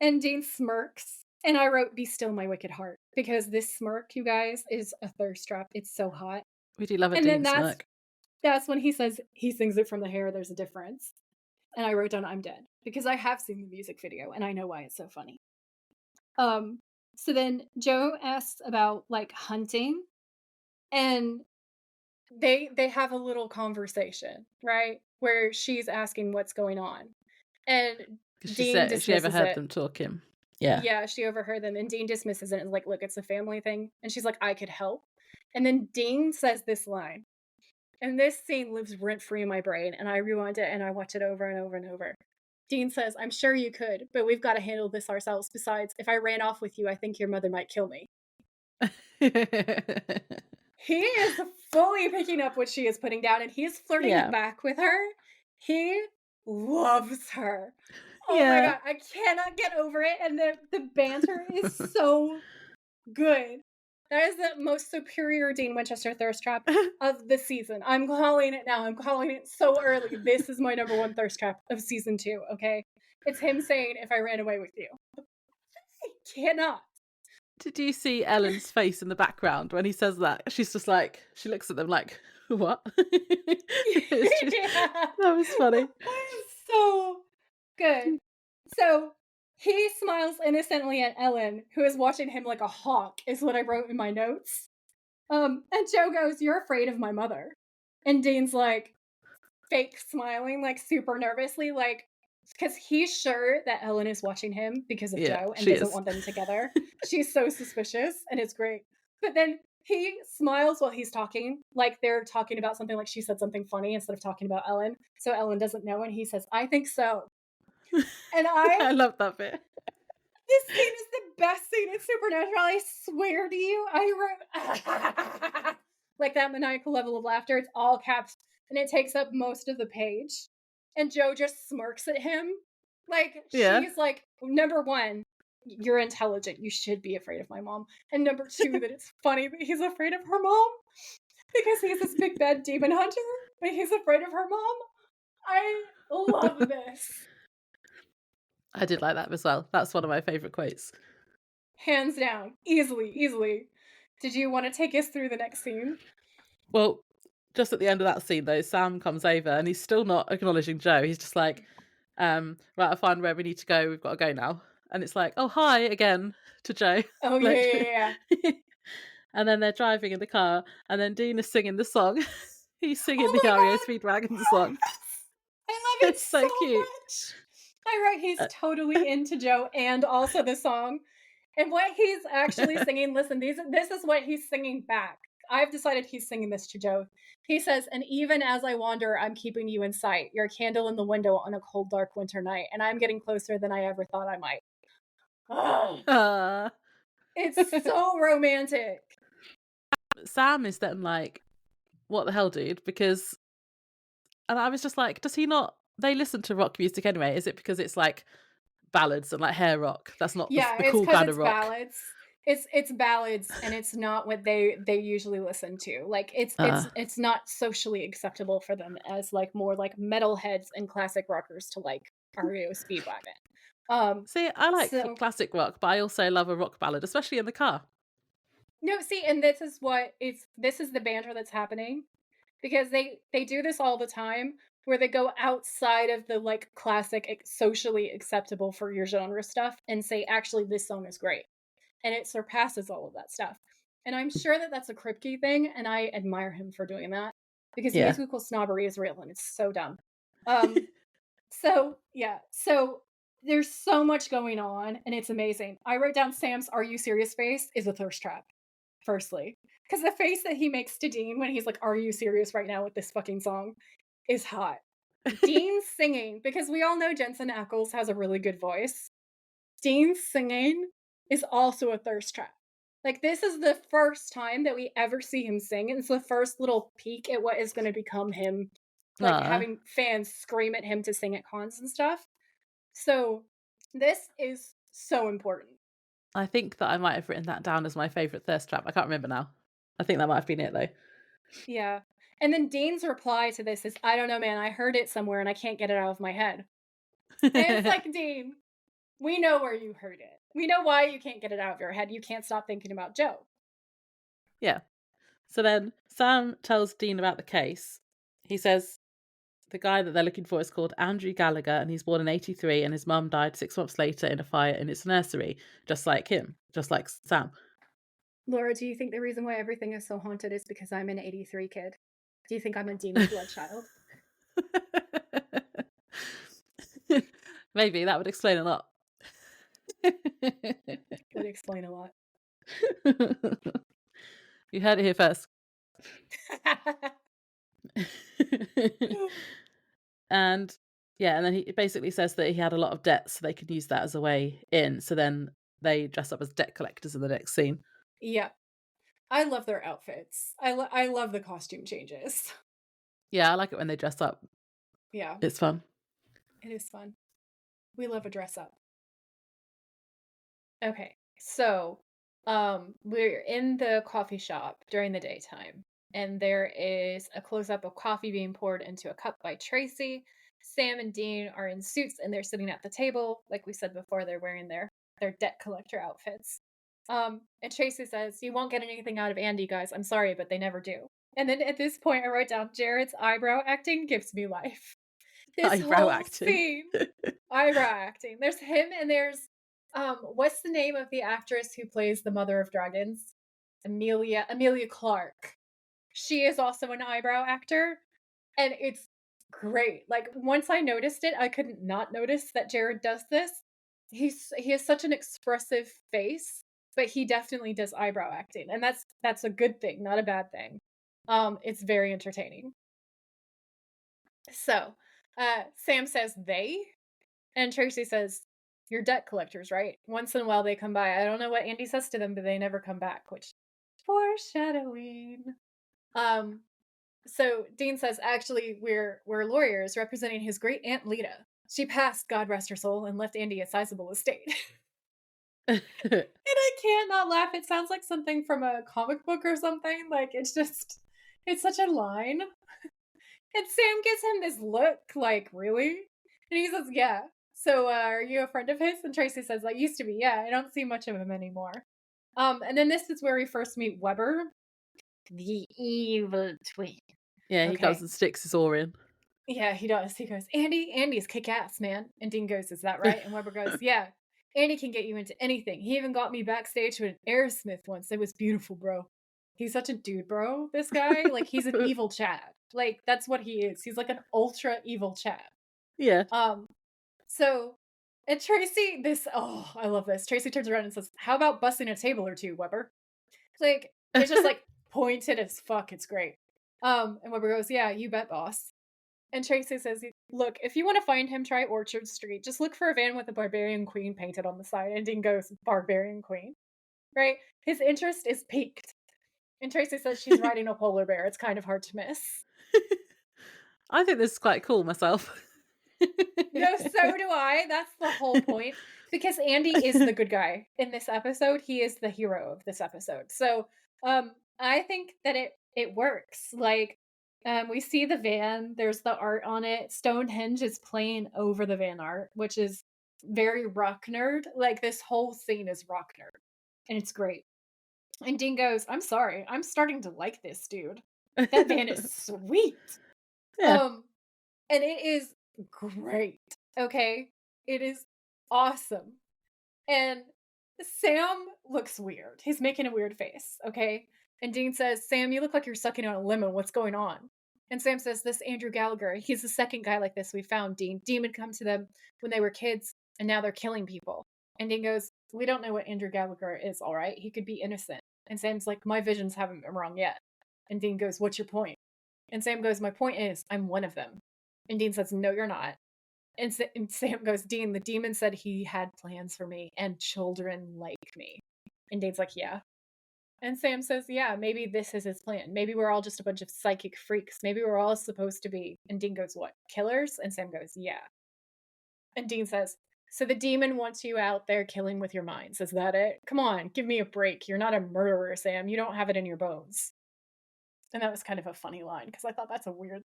And Dean smirks, and I wrote, "Be still, my wicked heart," because this smirk, you guys, is a thirst trap. It's so hot. We do love a And then Dean smirk. that's when he says he sings it from the hair. There's a difference. And I wrote down, "I'm dead," because I have seen the music video and I know why it's so funny. So then Joe asks about like hunting, and they have a little conversation, right? Where she's asking what's going on. And Because she Dean said she dismisses overheard it. them talking. Yeah. Yeah, she overheard them, and Dean dismisses it and is like, "Look, it's a family thing." And she's like, "I could help." And then Dean says this line. And this scene lives rent free in my brain, and I rewind it and I watch it over and over and over. Dean says, "I'm sure you could, but we've got to handle this ourselves. Besides, if I ran off with you, I think your mother might kill me." He is fully picking up what she is putting down, and he's flirting Yeah. back with her. He loves her. Oh my Yeah. god, I cannot get over it, and the banter is so good. That is the most superior Dean Winchester thirst trap of the season. I'm calling it now. I'm calling it so early. This is my number one thirst trap of season 2, okay? It's him saying, "If I ran away with you." I cannot. Did you see Ellen's face in the background when he says that? She's just like, she looks at them like, what? It's just, Yeah. that was funny. So good. So he smiles innocently at Ellen, who is watching him like a hawk, is what I wrote in my notes. And Joe goes, "You're afraid of my mother." And Dean's like, fake smiling, like super nervously, like, because he's sure that Ellen is watching him because of Yeah, Joe and she doesn't is. want them together. She's so suspicious, and it's great. But then he smiles while he's talking, like they're talking about something, like she said something funny instead of talking about Ellen. So Ellen doesn't know, and he says, "I think so." And I love that bit. this scene is the best scene in Supernatural. I swear to you. I wrote like that maniacal level of laughter. It's all caps, and it takes up most of the page. And Joe just smirks at him. Like, Yeah. she's like, number one, "You're intelligent. You should be afraid of my mom." And number two, that it's funny that he's afraid of her mom because he's this big bad demon hunter, but he's afraid of her mom. I love this. I did like that as well. That's one of my favourite quotes. Hands down. Easily. Did you want to take us through the next scene? Well, just at the end of that scene, though, Sam comes over and he's still not acknowledging Joe. He's just like, right, I find where we need to go. We've got to go now. And it's like, "Oh, hi again" to Joe. Oh, yeah. And then they're driving in the car, and then Dean is singing the song. He's singing Oh the my REO god! Speedwagon song. I love it It's so cute. much. I wrote, he's totally into Joe and also the song. And what he's actually singing, listen, this is what he's singing back. I've decided he's singing this to Joe. He says, "And even as I wander, I'm keeping you in sight. You're a candle in the window on a cold, dark winter night, and I'm getting closer than I ever thought I might." Oh, Uh, it's so romantic. Sam is then like, what the hell, dude? Because, and I was just like, does he not? They listen to rock music anyway. Is it because it's like ballads and like hair rock? That's not Yeah, the it's cool because kind of it's rock. ballads. It's ballads, and it's not what they usually listen to. Like Uh, it's not socially acceptable for them as like more like metalheads and classic rockers to like REO Speedwagon. See, I like So classic rock, but I also love a rock ballad, especially in the car. no, see, and this is what it's this is the banter that's happening because they do this all the time where they go outside of the like classic socially acceptable for your genre stuff and say actually this song is great and it surpasses all of that stuff. And I'm sure that that's a Kripke thing, and I admire him for doing that because Yeah. musical snobbery is real and it's so dumb. Um, so yeah, so there's so much going on, and it's amazing. I wrote down Sam's "Are you serious?" face is a thirst trap. Firstly, because the face that he makes to Dean when he's like, "Are you serious right now with this fucking song?" is hot. Dean singing, because we all know Jensen Ackles has a really good voice. Dean singing is also a thirst trap. Like, this is the first time that we ever see him sing. And it's the first little peek at what is going to become him, like Uh, having fans scream at him to sing at cons and stuff. So, this is so important. I think that I might have written that down as my favourite thirst trap. I can't remember now. I think that might have been it though. Yeah. And then Dean's reply to this is, "I don't know, man. I heard it somewhere and I can't get it out of my head." And it's like, Dean, we know where you heard it. We know why you can't get it out of your head. You can't stop thinking about Joe. Yeah. So then Sam tells Dean about the case. He says the guy that they're looking for is called Andrew Gallagher, and he's born in '83, and his mum died 6 months later in a fire in its nursery, just like him, just like Sam. Laura, do you think the reason why everything is so haunted is because I'm an 83 kid? Do you think I'm a demon blood child? Maybe that would explain a lot. Would explain a lot. You heard it here first. And yeah, and then he basically says that he had a lot of debt, so they could use that as a way in. So then they dress up as debt collectors in the next scene. Yeah. I love their outfits. I love the costume changes. Yeah, I like it when they dress up. Yeah, It's fun. it is fun. We love a dress up. Okay. So, we're in the coffee shop during the daytime, and there is a close up of coffee being poured into a cup by Tracy. Sam and Dean are in suits and they're sitting at the table. Like we said before, they're wearing their debt collector outfits. And Tracy says, "You won't get anything out of Andy, guys. I'm sorry, but they never do." And then at this point, I wrote down Jared's eyebrow acting gives me life. This Eyebrow whole acting. scene, eyebrow acting. There's him and there's what's the name of the actress who plays the mother of dragons? Amelia Clark. She is also an eyebrow actor, and it's great. Like once I noticed it, I couldn't not notice that Jared does this. He has such an expressive face, but he definitely does eyebrow acting, and that's a good thing, not a bad thing. It's very entertaining. So, Sam says they, and Tracy says, "You're debt collectors, right? Once in a while they come by. I don't know what Andy says to them, but they never come back," which foreshadowing. Um, so Dean says, "Actually, we're lawyers representing his great aunt Lita. She passed, God rest her soul, and left Andy a sizable estate." And I can't not laugh. It sounds like something from a comic book or something. Like it's such a line. And Sam gives him this look, like, really? And he says, "Yeah. So, are you a friend of his?" And Tracy says, "I used to be, yeah. I don't see much of him anymore." And then this is where we first meet Weber, the evil twin. Yeah, he comes Okay. and sticks his oar in. Yeah, he does. He goes, Andy's kick ass, man." And Dean goes, "Is that right?" And Weber goes, "Yeah. Andy can get you into anything. He even got me backstage with an Aerosmith once. It was beautiful, bro." He's such a dude, bro. This guy, like, he's an evil Chad. Like, that's what he is. He's like an ultra evil Chad. Yeah. Um, so And Tracy, I love this. Tracy turns around and says, "How about busting a table or two, Weber?" Like, it's just like pointed as fuck. It's great. And Weber goes, "Yeah, you bet, boss." And Tracy says, "Look, if you want to find him, try Orchard Street. Just look for a van with the Barbarian Queen painted on the side." And Dean goes, "Barbarian Queen?" Right? His interest is piqued. And Tracy says she's riding a polar bear. It's kind of hard to miss. I think this is quite cool myself. No, so do I. That's the whole point. Because Andy is the good guy in this episode. He is the hero of this episode. So, I think that it works. Like, we see the van. There's the art on it. Stonehenge is playing over the van art, which is very rock nerd. Like this whole scene is rock nerd, and it's great. And Dean goes, "I'm sorry. I'm starting to like this dude. That van is sweet." Yeah. Um, and it is great. Okay. It is awesome. And Sam looks weird. He's making a weird face. Okay. And Dean says, "Sam, you look like you're sucking on a lemon. What's going on?" And Sam says, "This Andrew Gallagher, he's the second guy like this we found, Dean. Dean would come to them when they were kids, and now they're killing people." And Dean goes, "We don't know what Andrew Gallagher is, all right? He could be innocent." And Sam's like, "My visions haven't been wrong yet." And Dean goes, "What's your point?" And Sam goes, "My point is, I'm one of them." And Dean says, "No, you're not." And Sam goes, "Dean, the demon said he had plans for me and children like me." And Dean's like, "Yeah." And Sam says, "Yeah, maybe this is his plan. Maybe we're all just a bunch of psychic freaks. Maybe we're all supposed to be." And Dean goes, "What, killers?" And Sam goes, "Yeah." And Dean says, "So the demon wants you out there killing with your minds. Is that it? Come on, give me a break. You're not a murderer, Sam. You don't have it in your bones." And that was kind of a funny line because I thought that's a weird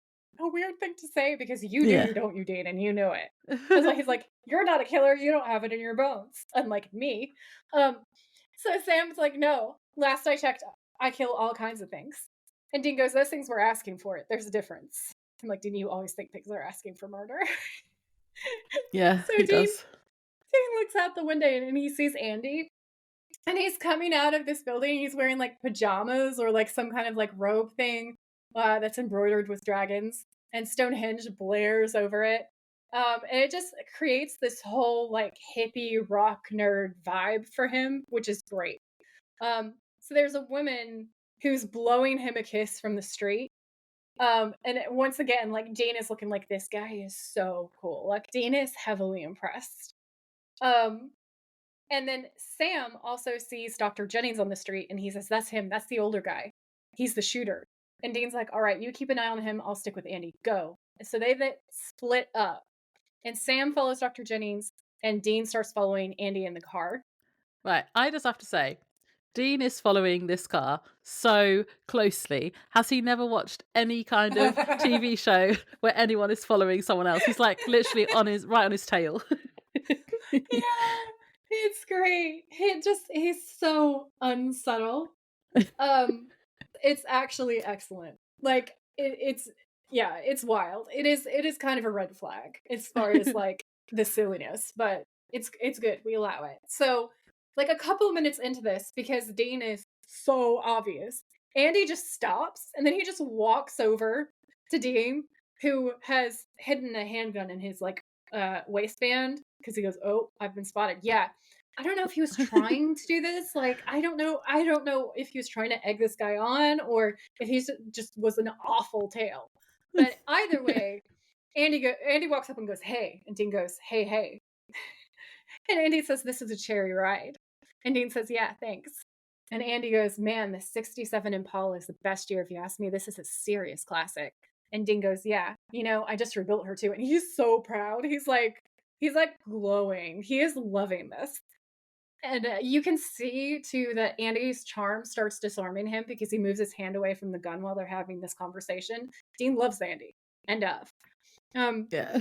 thing to say because you do, Yeah. you don't, you Dean, and you know it. Because like he's like, "You're not a killer, you don't have it in your bones," unlike me. Um, so Sam's like, "No, last I checked, I kill all kinds of things." And Dean goes, "Those things were asking for it. There's a difference." I'm like, "Dean, you always think things are asking for murder." Yeah, So he Dean does. Dean looks out the window and he sees Andy. And he's coming out of this building. He's wearing like pajamas or like some kind of like robe thing that's embroidered with dragons. And Stonehenge blares over it. And it just creates this whole like hippie rock nerd vibe for him, which is great. So there's a woman who's blowing him a kiss from the street. Once again, like Dean is looking like, this guy is so cool. Like Dean is heavily impressed. Um, and then Sam also sees Dr. Jennings on the street and he says, "That's him. That's the older guy. He's the shooter." And Dean's like, "All right, you keep an eye on him. I'll stick with Andy. Go." And so they split up. And Sam follows Dr. Jennings and Dean starts following Andy in the car. Right, I just have to say, Dean is following this car so closely. Has he never watched any kind of TV show where anyone is following someone else? He's like literally right on his tail. Yeah, it's great. He's so unsubtle. It's actually excellent. Like it's yeah, it's wild. It is kind of a red flag as far as like the silliness, but it's good. We allow it. So like a couple of minutes into this, because Dean is so obvious, Andy just stops and then he just walks over to Dean, who has hidden a handgun in his like waistband because he goes, "Oh, I've been spotted." Yeah. I don't know if he was trying to do this. Like, I don't know if he was trying to egg this guy on or if he just was an awful tale. But either way, Andy walks up and goes, "Hey," and Dean goes, "Hey, hey," and Andy says, "This is a cherry ride," and Dean says, "Yeah, thanks." And Andy goes, "Man, the '67 Impala is the best year if you ask me. This is a serious classic." And Dean goes, "Yeah, I just rebuilt her too." And he's so proud. He's like glowing. He is loving this. And you can see too that Andy's charm starts disarming him because he moves his hand away from the gun while they're having this conversation. Dean loves Andy. End of. Yeah.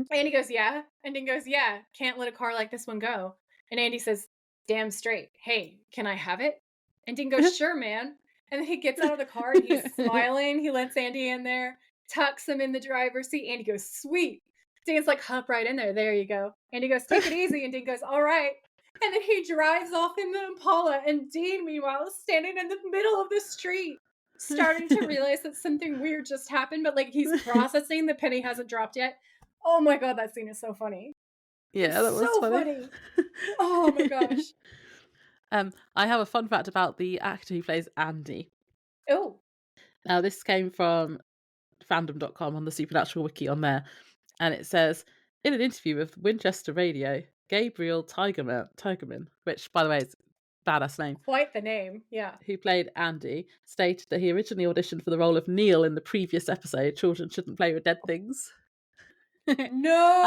Andy goes, "Yeah." And Dean goes, "Yeah, can't let a car like this one go." And Andy says, "Damn straight. Hey, can I have it?" And Dean goes, "Sure, man." And then he gets out of the car and he's smiling. He lets Andy in there, tucks him in the driver's seat. Andy goes, "Sweet." Dean's like, "Hop right in there. There you go." Andy goes, "Take it easy." And Dean goes, "All right." And then he drives off in the Impala. And Dean, meanwhile, is standing in the middle of the street, starting to realize that something weird just happened, but like he's processing. The penny hasn't dropped yet. Oh my god, that scene is so funny. Yeah, It's that was so funny. funny. Oh my gosh. I have a fun fact about the actor who plays Andy. Oh, Now, this came from fandom.com on the Supernatural wiki on there, and it says, in an interview with Winchester Radio, Gabriel Tigerman, which, by the way, is a badass name, quite the name. Yeah. who played Andy, stated that he originally auditioned for the role of Neil in the previous episode, Children Shouldn't Play with Dead Things. I can see it. No.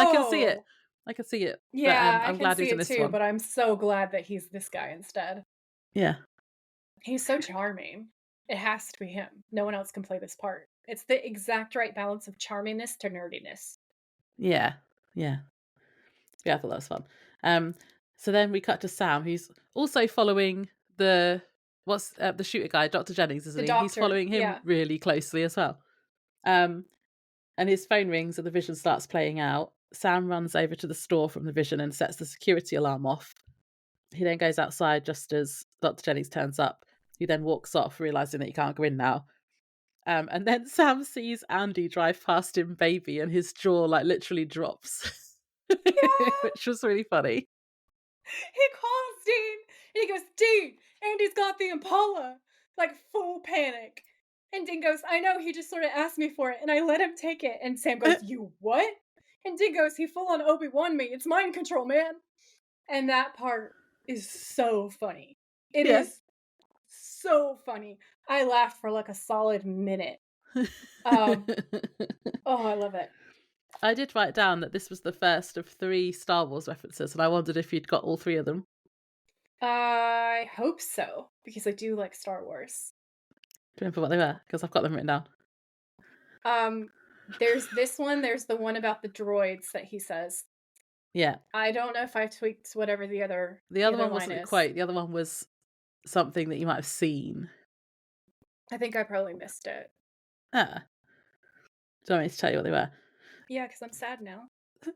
I can see it. But Yeah, I I'm can glad see he's in it this too, one. but I'm so glad that he's this guy instead. Yeah. He's so charming. It has to be him. No one else can play this part. It's the exact right balance of charminess to nerdiness. Yeah. Yeah. Yeah, I thought that was fun. So then we cut to Sam, who's also following the shooter guy, Dr. Jennings, isn't The he? He's doctor, following him yeah. really closely as well. And his phone rings and the vision starts playing out. Sam runs over to the store from the vision and sets the security alarm off. He then goes outside just as Dr. Jennings turns up. He then walks off, realizing that he can't go in now. And then Sam sees Andy drive past him, baby, and his jaw like literally drops, Yeah. which was really funny. He calls Dean and he goes, Dean, Andy's got the Impala. Like full panic. And Dean goes, I know, he just sort of asked me for it and I let him take it. And Sam goes, you what? And Dean goes, he full on Obi-Wan me. It's mind control, man. And that part is so funny. It Yeah. is so funny. I laughed for like a solid minute. Oh, I love it. I did write down that this was the first of 3 Star Wars references, and I wondered if you'd got all 3 of them. I hope so, because I do like Star Wars. Do you remember what they were? Because I've got them written down. There's this one, there's the one about the droids that he says. Yeah. I don't know if I tweaked whatever the other one line wasn't a is. quote. The other one was something that you might have seen. I think I probably missed it. Ah. Do you want me to tell you what they were? Yeah, because I'm sad now.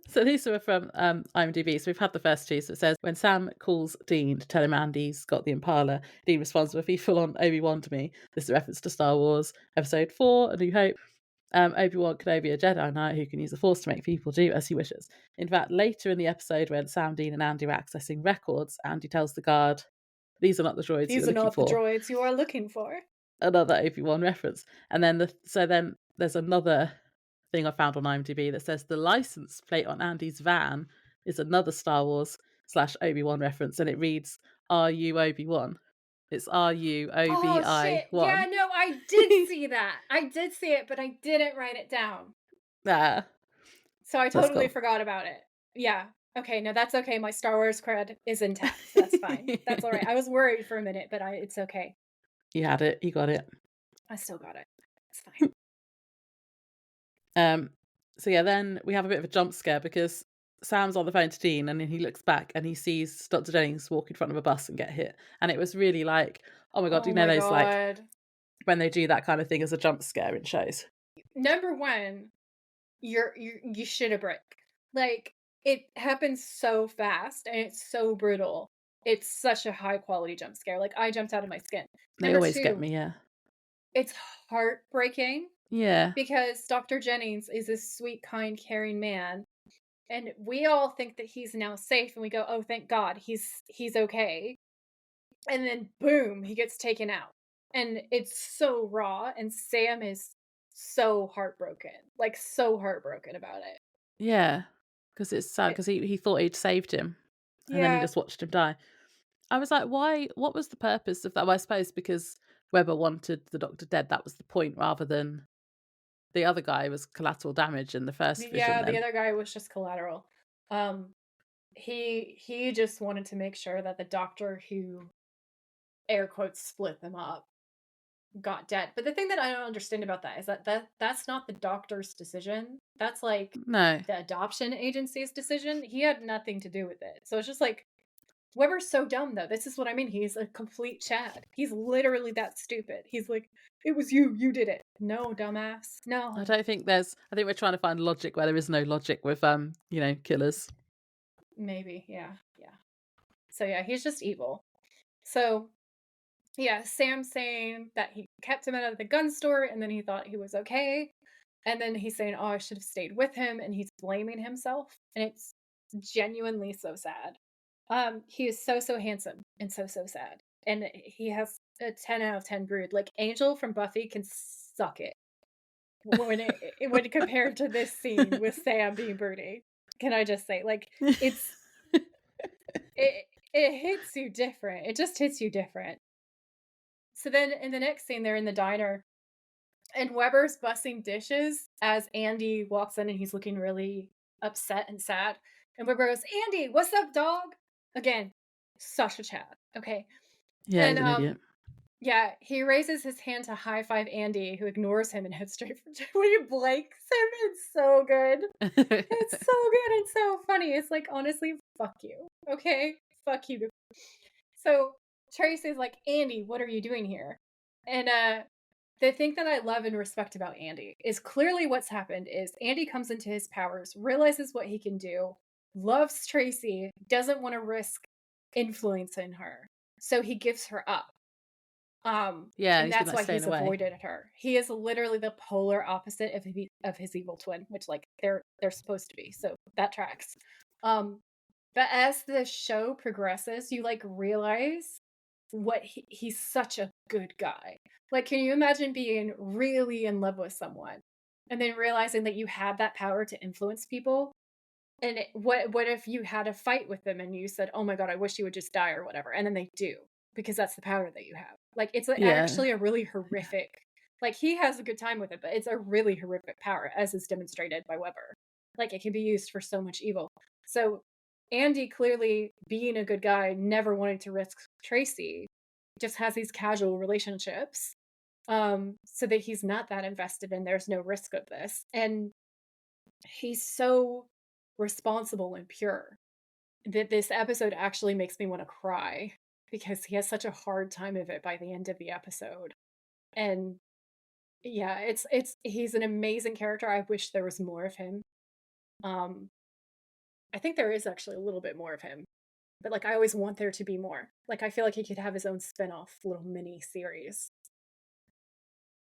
So these were from IMDb. So we've had the first 2. So it says, when Sam calls Dean to tell him Andy's got the Impala, Dean responds with, he full on Obi-Wan to me. This is a reference to Star Wars Episode 4, A New Hope. Obi-Wan Kenobi, a Jedi Knight who can use the Force to make people do as he wishes. In fact, later in the episode when Sam, Dean and Andy are accessing records, Andy tells the guard, these are not the droids These you're are looking not for. the droids you are looking for. Another Obi-Wan reference. And then then there's another thing I found on IMDb that says the license plate on Andy's van is another Star Wars / Obi-Wan reference, and it reads, "Are you Obi-Wan?" It's RUOBI1. Oh shit! Yeah, no, I did see that. I did see it, but I didn't write it down. Ah, So I that's totally cool. forgot about it. Yeah. Okay, no, that's okay. My Star Wars cred is intact. That's fine. That's all right. I was worried for a minute, but it's okay. You had it. You got it. I still got it. It's fine. So yeah, then we have a bit of a jump scare because Sam's on the phone to Dean and then he looks back and he sees Dr. Jennings walk in front of a bus and get hit. And it was really like, oh my god, Oh you know my those like god. when they do that kind of thing as a jump scare in shows. Number one, you shit a brick. Like, it happens so fast and it's so brutal. It's such a high quality jump scare. Like, I jumped out of my skin. They Number always two, get me, yeah. it's heartbreaking Yeah. because Dr. Jennings is this sweet, kind, caring man. And we all think that he's now safe and we go, oh, thank God, he's okay. And then boom, he gets taken out. And it's so raw and Sam is so heartbroken. Like, so heartbroken about it. Yeah. Because it's sad because he thought he'd saved him. And then he just watched him die. I was like, why? What was the purpose of that? Well, I suppose because Webber wanted the Doctor dead. That was the point, rather than the other guy was collateral damage in the first vision. Yeah, the other guy was just collateral. He just wanted to make sure that the Doctor who, air quotes, split them up got dead. But the thing that I don't understand about that is that's not the Doctor's decision. That's like the adoption agency's decision. He had nothing to do with it. So it's just like, Weber's so dumb, though. This is what I mean. He's a complete Chad. He's literally that stupid. He's like, it was you. You did it. No, dumbass. No. I don't think I think we're trying to find logic where there is no logic with, killers. Maybe. Yeah. Yeah. So, yeah, he's just evil. So, yeah, Sam's saying that he kept him out of the gun store and then he thought he was okay. And then he's saying, oh, I should have stayed with him. And he's blaming himself. And it's genuinely so sad. He is so, so handsome and so, so sad. And he has a 10 out of 10 brood. Like, Angel from Buffy can suck it when compared to this scene with Sam being broody. Can I just say, like, it's it it hits you different. It just hits you different. So then in the next scene, they're in the diner and Weber's bussing dishes as Andy walks in and he's looking really upset and sad. And Weber goes, Andy, what's up, dog? Again, such a chat. Okay. Yeah, And he's an idiot. yeah, he raises his hand to high five Andy, who ignores him and heads straight for when he blanks him. It's so good. It's so good and so funny. It's like, honestly, fuck you. Okay? Fuck you. So Tracy's like, Andy, what are you doing here? And the thing that I love and respect about Andy is clearly what's happened is Andy comes into his powers, realizes what he can do, loves Tracy, doesn't want to risk influencing her. So he gives her up. Yeah, And he's been that's like why staying he's away. avoided her. He is literally the polar opposite of his evil twin, which like they're supposed to be. So that tracks. But as the show progresses, you like realize what he's such a good guy. Like, can you imagine being really in love with someone and then realizing that you had that power to influence people? And what if you had a fight with them and you said, "Oh my god, I wish you would just die," or whatever, and then they do because that's the power that you have. Like, it's Yeah. actually a really horrific. Like, he has a good time with it, but it's a really horrific power, as is demonstrated by Weber. Like, it can be used for so much evil. So Andy, clearly being a good guy, never wanting to risk Tracy, just has these casual relationships, so that he's not that invested and there's no risk of this. And he's so responsible and pure that this episode actually makes me want to cry because he has such a hard time of it by the end of the episode. And yeah, it's he's an amazing character. I wish there was more of him. Um I think there is actually a little bit more of him. But like I always want there to be more. Like I feel like he could have his own spin-off little mini series.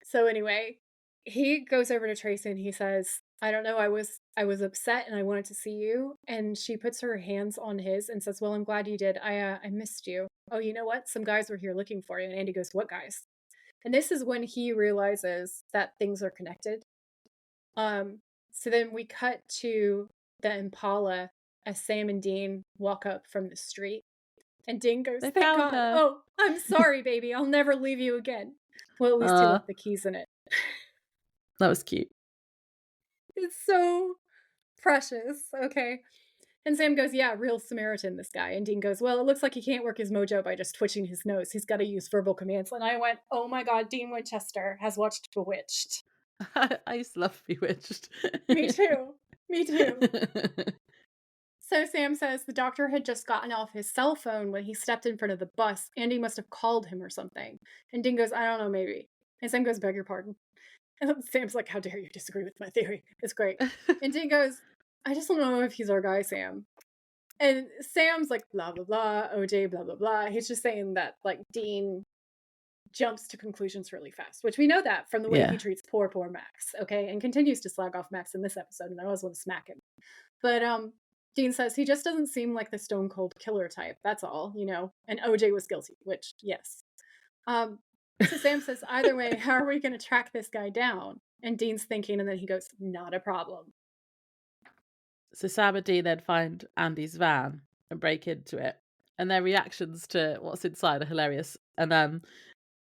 So anyway, he goes over to Tracy and he says, I don't know, I was upset and I wanted to see you. And she puts her hands on his and says, well, I'm glad you did. I missed you. Oh, you know what? Some guys were here looking for you. And Andy goes, what guys? And this is when he realizes that things are connected. So then we cut to the Impala as Sam and Dean walk up from the street. And Dean goes, They thank found God. her. Oh, I'm sorry, baby. I'll never leave you again. Well, at least he left the keys in it. That was cute. It's so precious. Okay. And Sam goes, yeah, real Samaritan, this guy. And Dean goes, well, it looks like he can't work his mojo by just twitching his nose. He's got to use verbal commands. And I went, oh my God, Dean Winchester has watched Bewitched. I used to love Bewitched. Me too. Me too. So Sam says the doctor had just gotten off his cell phone when he stepped in front of the bus. Andy must have called him or something. And Dean goes, I don't know, maybe. And Sam goes, beg your pardon. And Sam's like, how dare you disagree with my theory? It's great. And Dean goes, I just don't know if he's our guy, Sam. And Sam's like, blah, blah, blah, OJ, blah, blah, blah. He's just saying that, like, Dean jumps to conclusions really fast, which we know that from the way he treats poor Max, okay? And continues to slag off Max in this episode, and I always want to smack him. But Dean says he just doesn't seem like the stone cold killer type, that's all, you know? And OJ was guilty, which, yes. So Sam says, either way, how are we going to track this guy down? And Dean's thinking, and then he goes, not a problem. So Sam and Dean then find Andy's van and break into it. And their reactions to what's inside are hilarious. And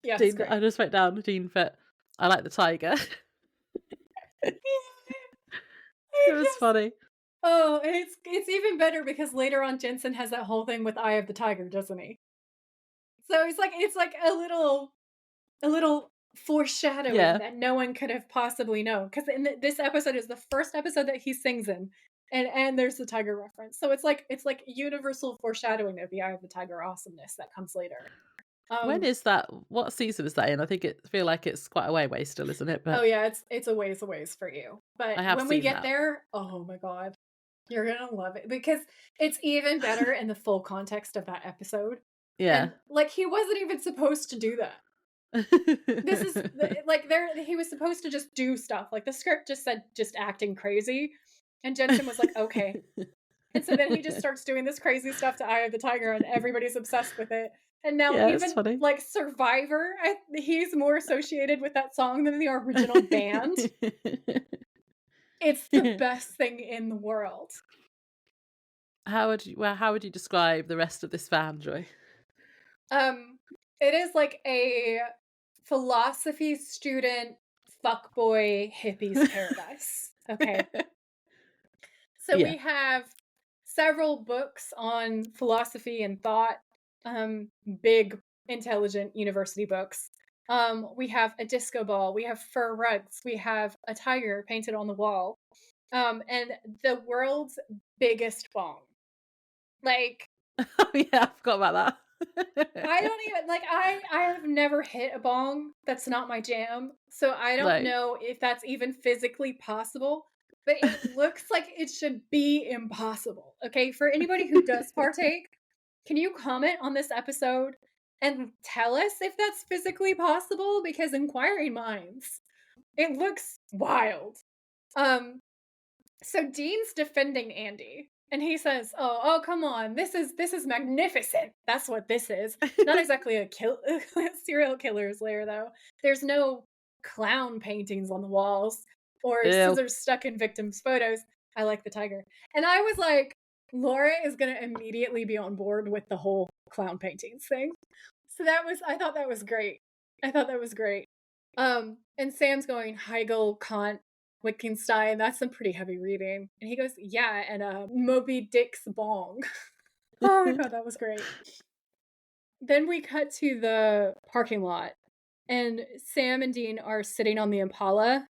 yeah, Dean, I just wrote down, Dean, but I like the tiger. It was funny. Oh, it's even better because later on Jensen has that whole thing with Eye of the Tiger, doesn't he? So it's like a little foreshadowing that no one could have possibly known. Because this episode is the first episode that he sings in, and there's the tiger reference. So it's like universal foreshadowing of the Eye of the Tiger awesomeness that comes later. When is that? What season is that in? I think feel like it's quite a way still, isn't it? But oh yeah, it's a ways for you. But when we get there, oh my God, you're gonna love it because it's even better in the full context of that episode. Yeah, and, like he wasn't even supposed to do that. This is like he was supposed to just do stuff. Like the script just said just acting crazy, and Jensen was like, okay. And so then he just starts doing this crazy stuff to Eye of the Tiger, and everybody's obsessed with it. And now Yeah, it's even funny. like Survivor, he's more associated with that song than the original band. It's the best thing in the world. How would you describe the rest of this fam, Joy? It is like a philosophy student fuckboy hippies paradise. Okay. So Yeah. we have several books on philosophy and thought, big, intelligent university books. We have a disco ball, we have fur rugs, we have a tiger painted on the wall, and the world's biggest bong. Like, Oh, yeah, I forgot about I that. don't even like I have never hit a bong. That's not my jam. So I don't No. know if that's even physically possible, but it looks like it should be impossible. Okay? For anybody who does partake, can you comment on this episode and tell us if that's physically possible because inquiring minds. It looks wild. Um so Dean's defending Andy, and he says, "Oh, come on! This is magnificent. That's what this is. Not exactly a serial killer's lair, though. There's no clown paintings on the walls or Ew. scissors stuck in victims' photos. I like the tiger." And I was like, Laura is gonna immediately be on board with the whole clown paintings thing. So I thought that was great. I thought that was great. And Sam's going Hegel, Kant, Wittgenstein. That's some pretty heavy reading. And he goes, yeah, and Moby Dick's bong. Oh, I thought that was great. Then we cut to the parking lot, and Sam and Dean are sitting on the Impala,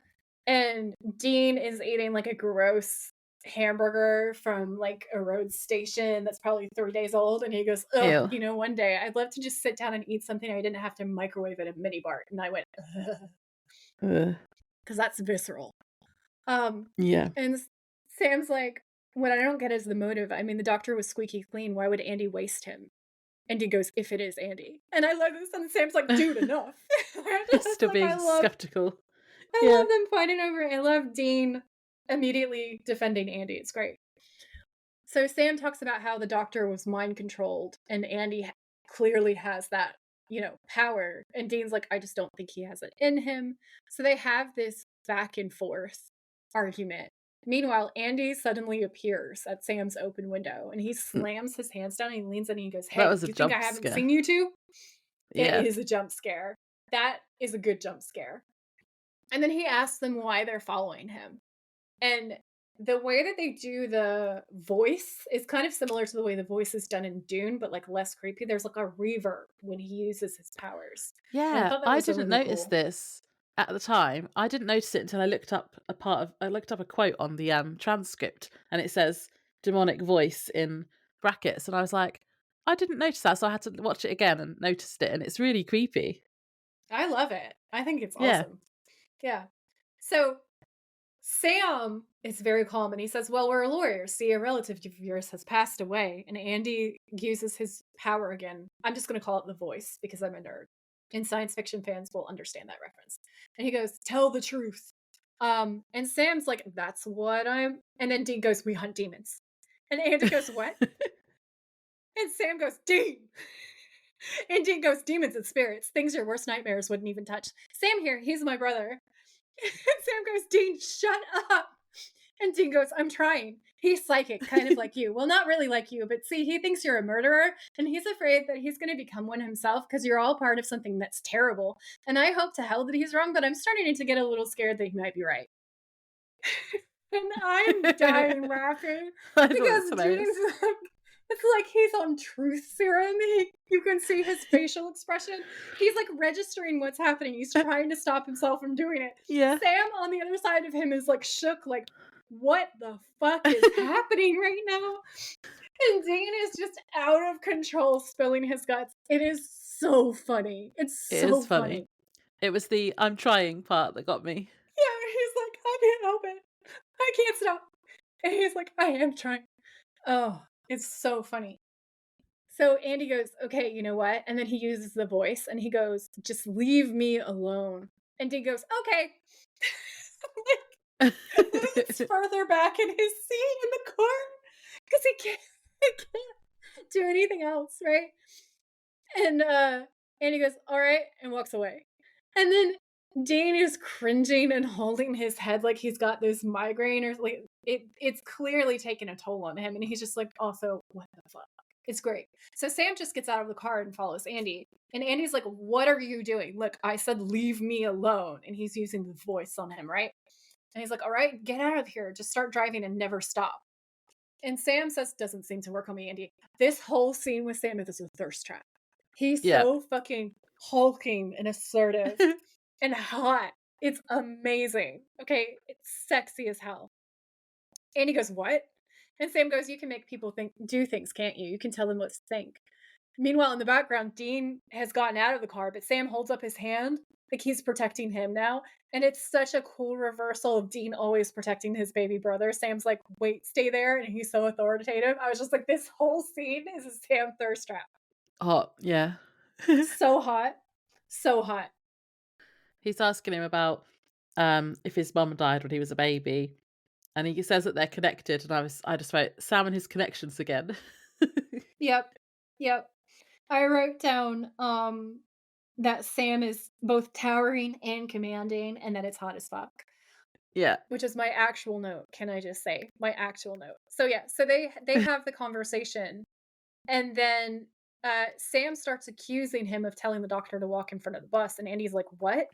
and Dean is eating like a gross hamburger from like a road station that's probably 3 days old, and he goes, "Ugh, Ew. one day I'd love to just sit down and eat something I didn't have to microwave at a mini bar." And I went, Ugh. because that's visceral. Yeah. And Sam's like, "What I don't get is the motive. I mean, the doctor was squeaky clean. Why would Andy waste him?" And he goes, "If it is Andy." And I love this. And Sam's like, "Dude, enough." Still Like, being skeptical. I Yeah. love them fighting over it. I love Dean immediately defending Andy. It's great. So Sam talks about how the doctor was mind controlled, and Andy clearly has that, power. And Dean's like, "I just don't think he has it in him." So they have this back and forth argument. Meanwhile, Andy suddenly appears at Sam's open window, and he Mm, slams his hands down and he leans in and he goes, that "Hey, was a you think I jump haven't scare. seen you two?" It Yeah. is a jump scare. That is a good jump scare. And then he asks them why they're following him. And the way that they do the voice is kind of similar to the way the voice is done in Dune, but like less creepy. There's like a reverb when he uses his powers. And I Yeah, thought that I was so didn't really notice cool. this at the time. I didn't notice it until I looked up a quote on the transcript, and it says demonic voice in brackets, and I was like, I didn't notice that, so I had to watch it again and noticed it, and it's really creepy. I love it. I think it's Yeah. awesome. Yeah. So Sam is very calm and he says, "Well, we're lawyers. See, a relative of yours has passed away." And Andy uses his power again. I'm just going to call it the voice because I'm a nerd. And science fiction fans will understand that reference. And he goes, "Tell the truth." And Sam's like, "That's what I'm." And then Dean goes, "We hunt demons." And Andy goes, "What?" And Sam goes, "Dean." And Dean goes, "Demons and spirits, things your worst nightmares wouldn't even touch. Sam here, he's my brother." And Sam goes, "Dean, shut up." And Dean goes, "I'm trying. He's psychic, kind of like you. Well, not really like you, but see, he thinks you're a murderer, and he's afraid that he's going to become one himself because you're all part of something that's terrible. And I hope to hell that he's wrong, but I'm starting to get a little scared that he might be right." And I'm dying laughing I thought it was because hilarious. Dean's like, it's like he's on truth serum. You can see his facial expression. He's like registering what's happening. He's trying to stop himself from doing it. Yeah. Sam on the other side of him is like shook, like, what the fuck is happening right now? And Dean is just out of control, spilling his guts. It is so funny. It's It so is funny. funny. It was the "I'm trying" part that got me. Yeah, he's like, "I can't help it. I can't stop." And he's like, "I am trying." Oh, it's so funny. So Andy goes, "Okay, you know what?" And then he uses the voice and he goes, "Just leave me alone." And Dean goes, "Okay." Like, leans further back in his seat in the car because he can't do anything else, right? And Andy goes, all right, and walks away. And then Dean is cringing and holding his head like he's got this migraine or like it's clearly taken a toll on him. And he's just like, also, what the fuck? It's great. So Sam just gets out of the car and follows Andy. And Andy's like, what are you doing? Look, I said, leave me alone. And he's using the voice on him, right? And he's like, all right, get out of here. Just start driving and never stop. And Sam says, doesn't seem to work on me, Andy. This whole scene with Sam is a thirst trap. He's Yeah. so fucking hulking and assertive and hot. It's amazing. Okay, it's sexy as hell. Andy goes, what? And Sam goes, you can make people do things, can't you? You can tell them what to think. Meanwhile, in the background, Dean has gotten out of the car, but Sam holds up his hand like he's protecting him now. And it's such a cool reversal of Dean always protecting his baby brother. Sam's like, wait, stay there. And he's so authoritative. I was just like, this whole scene is a Sam thirst trap. Hot, yeah. So hot. So hot. He's asking him about if his mum died when he was a baby. And he says that they're connected. And I just wrote, Sam and his connections again. Yep. I wrote down that Sam is both towering and commanding, and that it's hot as fuck. Yeah. Which is my actual note, can I just say? My actual note. So yeah, so they have the conversation, and then Sam starts accusing him of telling the doctor to walk in front of the bus, and Andy's like, what?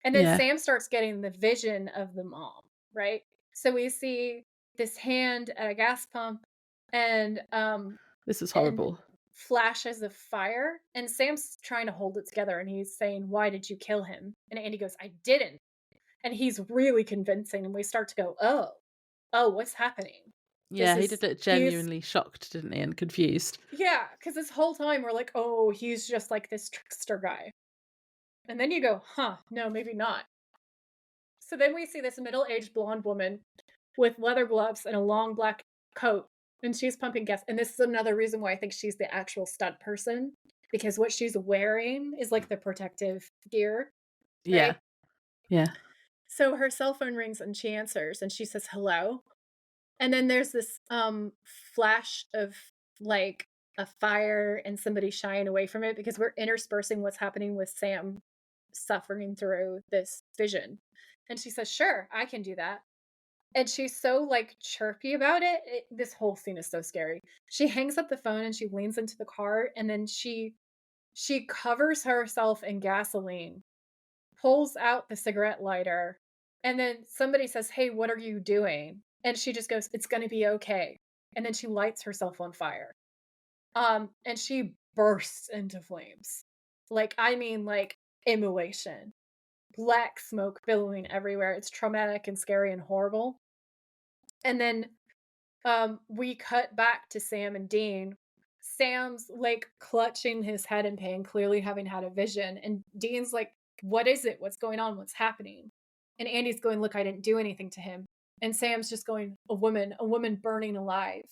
And then Sam starts getting the vision of the mom, right? So we see this hand at a gas pump, and this is horrible. And flashes of fire, and Sam's trying to hold it together, and he's saying, why did you kill him? And Andy goes, I didn't. And he's really convincing, and we start to go, oh, what's happening? Yeah, he did look genuinely shocked, didn't he, and confused. Yeah, because this whole time we're like, oh, he's just like this trickster guy. And then you go, huh, no, maybe not. So then we see this middle-aged blonde woman with leather gloves and a long black coat, and she's pumping gas. And this is another reason why I think she's the actual stunt person, because what she's wearing is like the protective gear. Right? Yeah. So her cell phone rings and she answers and she says hello. And then there's this flash of like a fire and somebody shying away from it, because we're interspersing what's happening with Sam suffering through this vision. And she says, sure, I can do that. And she's so like chirpy about it. This whole scene is so scary. She hangs up the phone and she leans into the car, and then she covers herself in gasoline, pulls out the cigarette lighter, and then somebody says, hey, what are you doing? And she just goes, it's going to be okay. And then she lights herself on fire. And she bursts into flames. Like, I mean, like immolation. Black smoke billowing everywhere. It's traumatic and scary and horrible. And then we cut back to Sam and Dean. Sam's like clutching his head in pain, clearly having had a vision. And Dean's like, what is it? What's going on? What's happening? And Andy's going, look, I didn't do anything to him. And Sam's just going, a woman burning alive.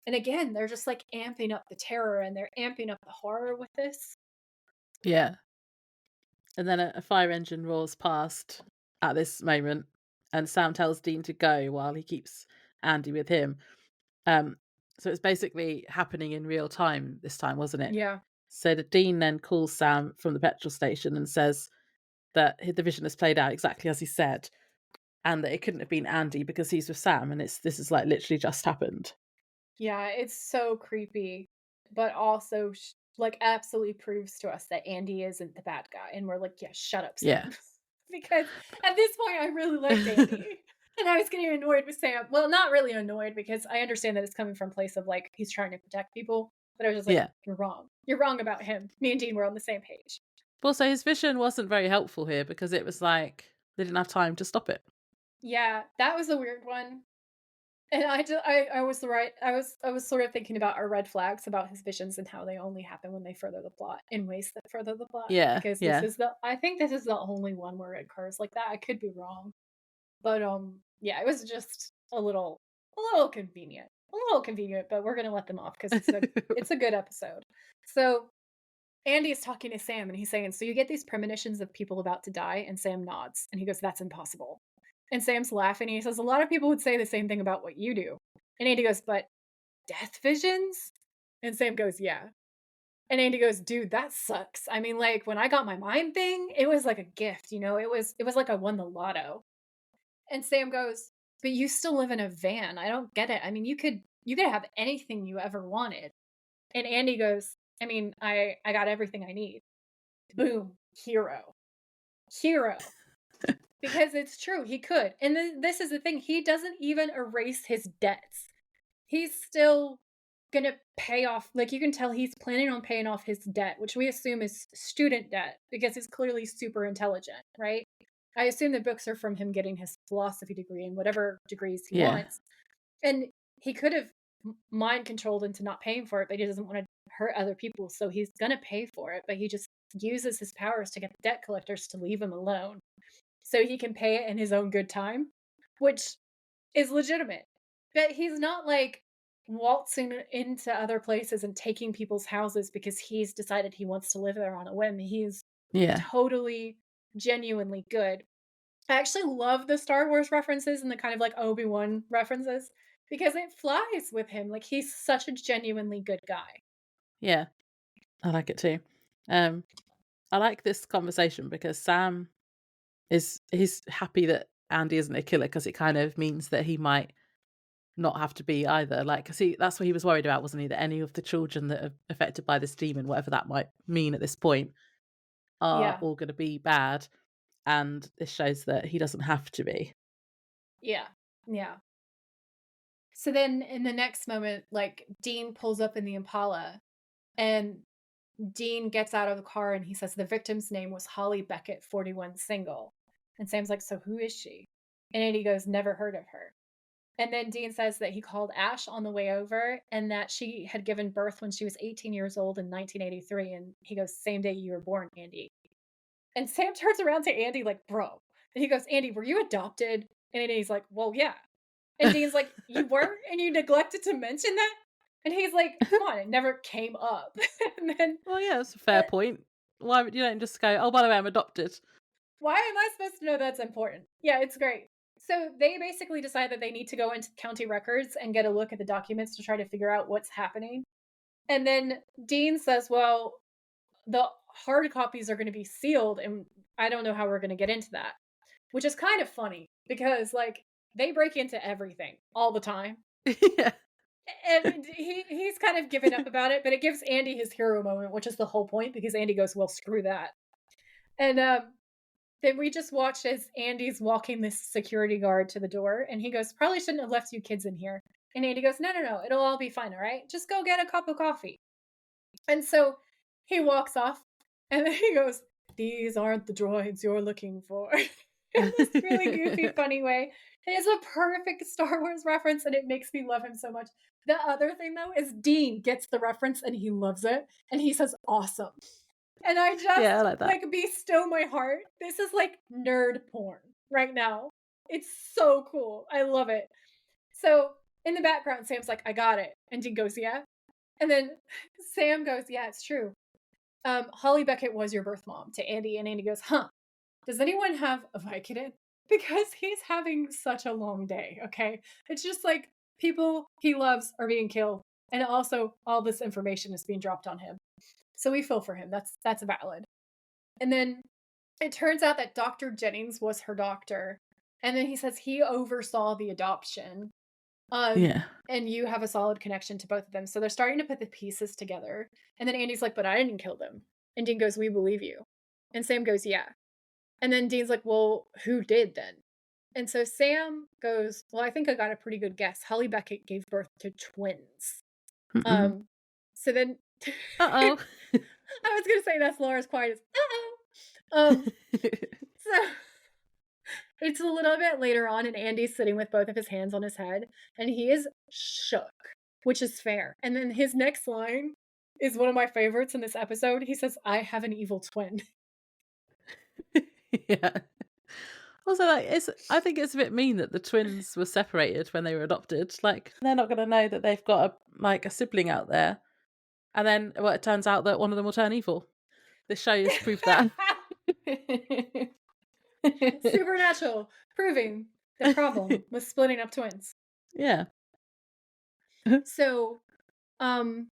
And again, they're just like amping up the terror, and they're amping up the horror with this. Yeah. And then a fire engine roars past at this moment, and Sam tells Dean to go while he keeps Andy with him. So it's basically happening in real time this time, wasn't it? Yeah. So the Dean then calls Sam from the petrol station and says that the vision has played out exactly as he said, and that it couldn't have been Andy because he's with Sam, and this is like literally just happened. Yeah, it's so creepy, but also like absolutely proves to us that Andy isn't the bad guy, and we're like, yeah, shut up, Sam. Yeah. Because at this point I really liked Andy. And I was getting annoyed with Sam. Well, not really annoyed, because I understand that it's coming from a place of like he's trying to protect people, but I was just like, you're wrong. You're wrong about him. Me and Dean were on the same page. Well, so his vision wasn't very helpful here, because it was like they didn't have time to stop it. Yeah, that was a weird one. And I was right. I was sort of thinking about our red flags about his visions and how they only happen when they further the plot, in ways that further the plot. Yeah, because I think this is the only one where it occurs like that. I could be wrong, but yeah, it was just a little convenient, but we're gonna let them off because it's a good episode. So Andy is talking to Sam and he's saying, so you get these premonitions of people about to die, and Sam nods and he goes, that's impossible. And Sam's laughing and he says, a lot of people would say the same thing about what you do. And Andy goes, but death visions? And Sam goes, yeah. And Andy goes, dude, that sucks. I mean, like when I got my mind thing, it was like a gift, it was like I won the lotto. And Sam goes, but you still live in a van. I don't get it. I mean, you could have anything you ever wanted. And Andy goes, I mean, I got everything I need. Boom, hero. Hero. Because it's true, he could. And this is the thing, he doesn't even erase his debts. He's still gonna pay off, like, you can tell he's planning on paying off his debt, which we assume is student debt because he's clearly super intelligent, right? I assume the books are from him getting his philosophy degree and whatever degrees he Yeah. wants. And he could have mind controlled into not paying for it, but he doesn't want to hurt other people, so he's gonna pay for it, but he just uses his powers to get the debt collectors to leave him alone so he can pay it in his own good time, which is legitimate. But he's not like waltzing into other places and taking people's houses because he's decided he wants to live there on a whim. He's Yeah. totally, genuinely good. I actually love the Star Wars references and the kind of like Obi-Wan references because it flies with him. Like he's such a genuinely good guy. Yeah. I like it too. Um, I like this conversation because Sam he's happy that Andy isn't a killer because it kind of means that he might not have to be either. Like, 'cause that's what he was worried about, wasn't he? That any of the children that are affected by this demon, whatever that might mean at this point, are Yeah. all going to be bad. And this shows that he doesn't have to be. Yeah. Yeah. So then in the next moment, like Dean pulls up in the Impala and Dean gets out of the car and he says the victim's name was Holly Beckett, 41 single. And Sam's like, so who is she? And Andy goes, never heard of her. And then Dean says that he called Ash on the way over and that she had given birth when she was 18 years old in 1983. And he goes, same day you were born, Andy. And Sam turns around to Andy like, bro. And he goes, Andy, were you adopted? And Andy's like, well, yeah. And Dean's like, you were? And you neglected to mention that? And he's like, come on, it never came up. And then, Well, yeah, that's a fair uh, point. Why would you don't just go, oh, by the way, I'm adopted? why am I supposed to know that's important? Yeah, it's great. So they basically decide that they need to go into county records and get a look at the documents to try to figure out what's happening. And then Dean says, well, the hard copies are going to be sealed, and I don't know how we're going to get into that, which is kind of funny because, like, they break into everything all the time. Yeah. And he's kind of given up about it, but it gives Andy his hero moment, which is the whole point because Andy goes, well, screw that. And then we just watch as Andy's walking this security guard to the door, and he goes, probably shouldn't have left you kids in here. And Andy goes, no, no, no, it'll all be fine, all right? Just go get a cup of coffee. And so he walks off, and then he goes, these aren't the droids you're looking for. In this really goofy, funny way. It is a perfect Star Wars reference, and it makes me love him so much. The other thing, though, is Dean gets the reference, and he loves it, and he says, awesome. And I just, Yeah, I like that. like, bestow my heart. This is, like, nerd porn right now. It's so cool. I love it. So, in the background, Sam's like, I got it. And Dean goes, yeah. And then Sam goes, yeah, it's true. Holly Beckett was your birth mom to Andy. And Andy goes, huh, does anyone have a Vicodin? Because he's having such a long day, okay? It's just like people he loves are being killed. And also all this information is being dropped on him. So we feel for him. That's valid. And then it turns out that Dr. Jennings was her doctor. And then he says he oversaw the adoption. Yeah. And you have a solid connection to both of them. So they're starting to put the pieces together. And then Andy's like, but I didn't kill them. And Dean goes, we believe you. And Sam goes, yeah. And then Dean's like, well, who did then? And so Sam goes, well, I think I got a pretty good guess. Holly Beckett gave birth to twins. So then Uh-oh. I was gonna say that's Laura's quietest. Uh-oh. So it's a little bit later on, and Andy's sitting with both of his hands on his head, and he is shook, which is fair. And then his next line is one of my favorites in this episode. He says, I have an evil twin. Yeah. Also, like, I think it's a bit mean that the twins were separated when they were adopted. Like, they're not going to know that they've got a sibling out there, and then it turns out that one of them will turn evil. This show has proved that. Supernatural, proving the problem with splitting up twins. Yeah. So, um,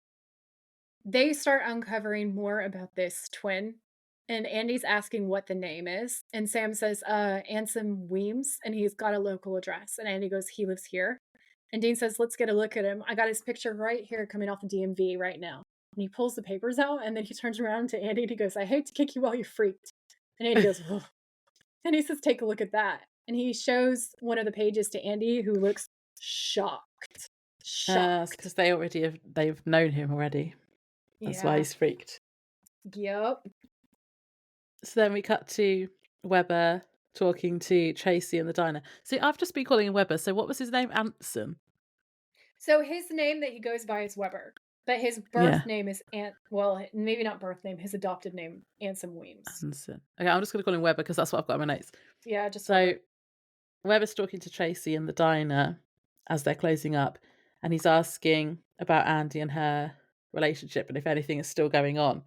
they start uncovering more about this twin, and Andy's asking what the name is, and Sam says, Anson Weems, and he's got a local address, and Andy goes, "He lives here." And Dean says, "Let's get a look at him. I got his picture right here coming off the DMV right now." And he pulls the papers out, and then he turns around to Andy and he goes, "I hate to kick you while you're freaked." And Andy goes, "Ugh." And he says, "Take a look at that." And he shows one of the pages to Andy, who looks shocked. Shocked. Because they've known him already. That's why Yeah. he's freaked. Yep. So then we cut to Weber talking to Tracy in the diner. See, I've just been calling him Weber. So what was his name? Anson. So his name that he goes by is Weber, but his Yeah, birth name is well, maybe not birth name, his adopted name, Anson Weems. Anson. Okay, I'm just going to call him Weber because that's what I've got in my notes. Yeah, just So Weber. Weber's talking to Tracy in the diner as they're closing up, and he's asking about Andy and her relationship and if anything is still going on.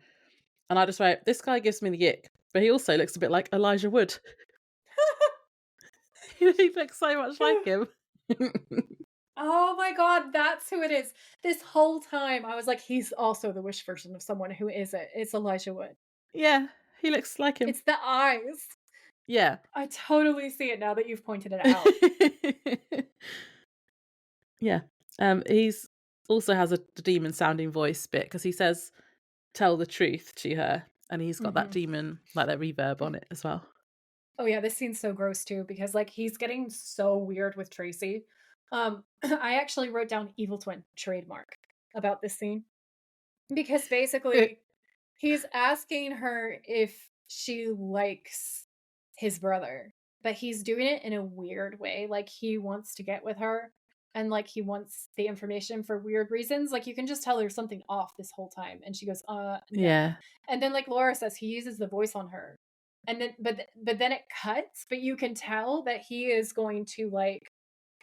And I just wrote, this guy gives me the ick, but he also looks a bit like Elijah Wood. He looks so much like him. Oh my god, that's who it is. This whole time I was like, he's also the wish version of someone. Who is it? It's Elijah Wood. Yeah, he looks like him. It's the eyes. Yeah. I totally see it now that you've pointed it out. Yeah. He's also has a demon sounding voice bit because he says, "Tell the truth" to her, and he's got that Mhm. demon, like that reverb on it as well. Oh yeah, this scene's so gross too because like he's getting so weird with Tracy. I actually wrote down evil twin trademark about this scene because basically he's asking her if she likes his brother, but he's doing it in a weird way. Like he wants to get with her and like he wants the information for weird reasons. Like you can just tell there's something off this whole time. And she goes, no. Yeah. And then like Laura says he uses the voice on her. And then but then it cuts, but you can tell that he is going to like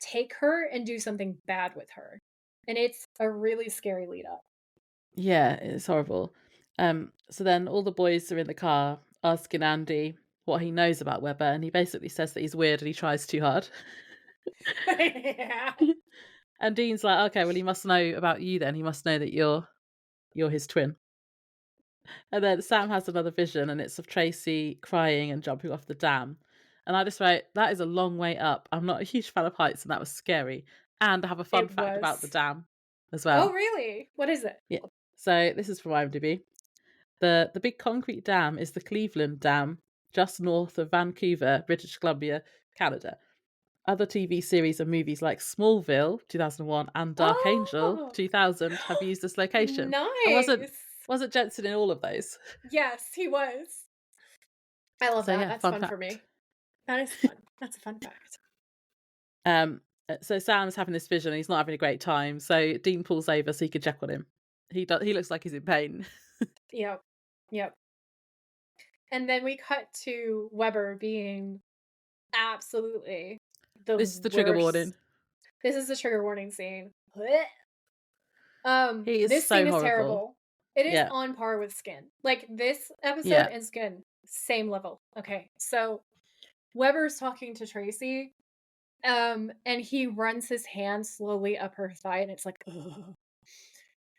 take her and do something bad with her. And it's a really scary lead up. Yeah, it's horrible. So then all the boys are in the car asking Andy what he knows about Weber, and he basically says that he's weird and he tries too hard. Yeah. And Dean's like, okay, well, he must know about you then. He must know that you're his twin. And then Sam has another vision, and it's of Tracy crying and jumping off the dam. And I just wrote, that is a long way up. I'm not a huge fan of heights, and that was scary. And I have a fun It fact about the was. dam as Oh, well. really? What is it? Yeah. So this is from IMDb. The big concrete dam is the Cleveland Dam, just north of Vancouver, British Columbia, Canada. Other TV series and movies like Smallville, 2001, and Dark Angel, Oh, 2000, have used this location. And nice. wasn't Jensen in all of those? Yes, he was. I love So that. yeah, That's fun fun for fact. me. That is fun. That's a fun fact. So Sam's having this vision and he's not having a great time. So Dean pulls over so he can check on him. He looks like he's in pain. Yep. Yep. And then we cut to Weber being absolutely the This is the trigger worst. warning. This is the trigger warning scene. Blech. He is This so scene is horrible. terrible. It is Yeah. on par with Skin. Like this episode Yeah. and Skin, same level. Okay, so Weber's talking to Tracy, and he runs his hand slowly up her thigh, and it's like, ugh.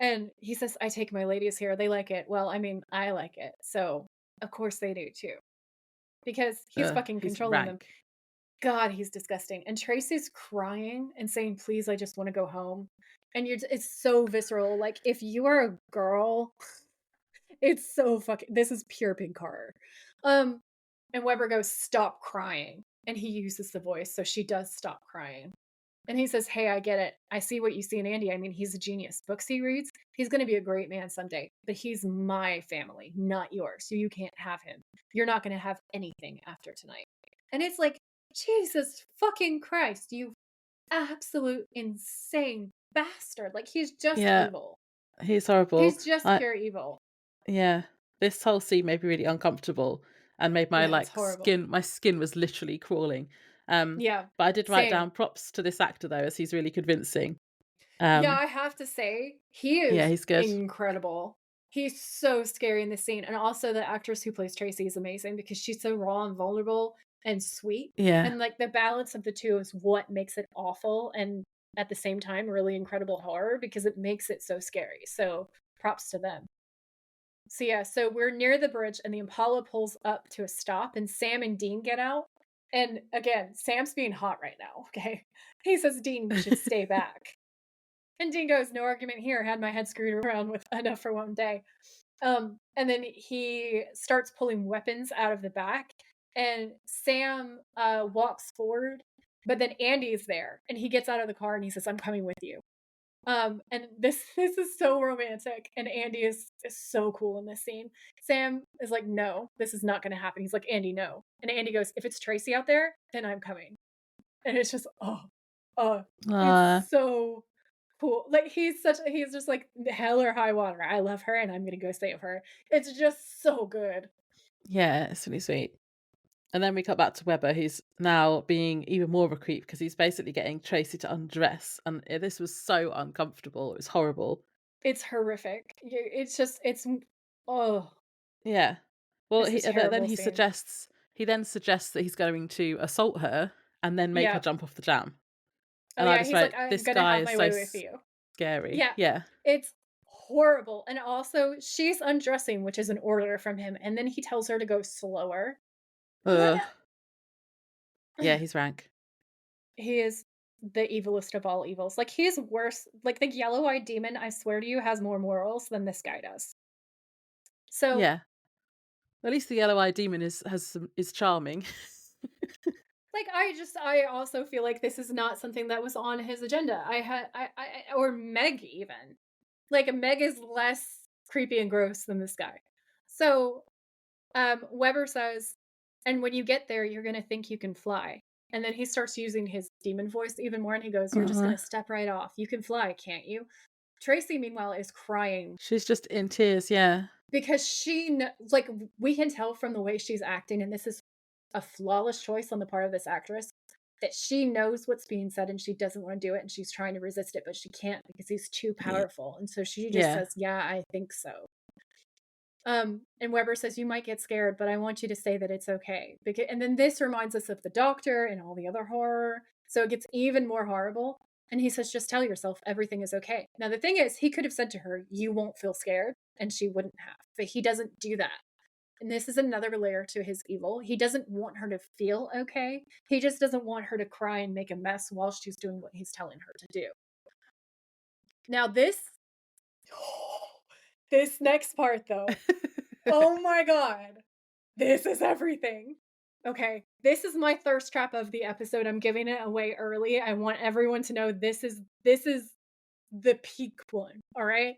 And he says, "I take my ladies here. They like it. Well, I mean, I like it, so of course they do too, because he's fucking He's controlling them." rank. God, he's disgusting. And Tracy's crying and saying, "Please, I just want to go home." And it's so visceral. Like if you are a girl, it's so fucking. This is pure pink horror. Um, and Weber goes, "Stop crying," and he uses the voice, so she does stop crying. And he says, "Hey, I get it. I see what you see in Andy. I mean, he's a genius. Books he reads, he's going to be a great man someday. But he's my family, not yours. So you can't have him. You're not going to have anything after tonight." And it's like, Jesus fucking Christ, you absolute insane bastard. Like, he's just Yeah, evil. he's horrible. He's just I pure evil. Yeah, this whole scene made me really uncomfortable and made my Yeah, it's like horrible. skin was literally crawling. Yeah, But I did write same. down props to this actor though, as he's really convincing. Yeah, Um, I have to say, he yeah, is he's good. incredible. He's so scary in this scene. And also the actress who plays Tracy is amazing because she's so raw and vulnerable and sweet. Yeah, And like the balance of the two is what makes it awful. And at the same time really incredible horror because it makes it so scary. So props to them. So yeah, so we're near the bridge and the Impala pulls up to a stop and Sam and Dean get out. And again, Sam's being hot right now, okay? He says, Dean, we should stay back. And Dean goes, no argument here. Had my head screwed around with enough for one day. And then he starts pulling weapons out of the back, and Sam walks forward, but then Andy's there, and he gets out of the car and he says, "I'm coming with you." And this is so romantic, and Andy is so cool in this scene. Sam is like, "No, this is not going to happen." He's like, "Andy, no," and Andy goes, "If it's Tracy out there, then I'm coming." And it's just it's so cool. Like he's just like hell or high water. I love her and I'm gonna go save her. It's just so good. Yeah, it's really sweet. And then we cut back to Weber, who's now being even more of a creep because he's basically getting Tracy to undress. And this was so uncomfortable. It was horrible. It's horrific. It's oh, Yeah. Well, it's a then terrible scene. he then suggests that he's going to assault her and then make her Yeah. jump off the jam. Oh And I yeah, just he's like, went, I'm this gonna guy have is my so way with you. scary. Yeah. Yeah. It's horrible. And also she's undressing, which is an order from him, and then he tells her to go slower. Ugh. Yeah, he's rank. He is the evilest of all evils. Like he's worse. Like the yellow-eyed demon, I swear to you, has more morals than this guy does. So Yeah. At least the yellow-eyed demon is charming. like I also feel like this is not something that was on his agenda. Or Meg even. Like Meg is less creepy and gross than this guy. So Weber says, and when you get there, you're gonna think you can fly. And then he starts using his demon voice even more, and he goes, "You're just Uh-huh. gonna step right off. You can fly, can't you?" Tracy, meanwhile, is crying She's just in tears, yeah. because like we can tell from the way she's acting, and this is a flawless choice on the part of this actress, that she knows what's being said and she doesn't want to do it and she's trying to resist it, but she can't because he's too Ye powerful. And so she just yeah. says, "Yeah, I think so." And Weber says, "You might get scared, but I want you to say that it's okay." And then this reminds us of the doctor and all the other horror. So it gets even more horrible. And he says, "Just tell yourself everything is okay." Now, the thing is, he could have said to her, "You won't feel scared," and she wouldn't have. But he doesn't do that. And this is another layer to his evil. He doesn't want her to feel okay. He just doesn't want her to cry and make a mess while she's doing what he's telling her to do. Now, this next part, though, oh my God, this is everything. Okay, this is my thirst trap of the episode. I'm giving it away early. I want everyone to know this is the peak one. All right.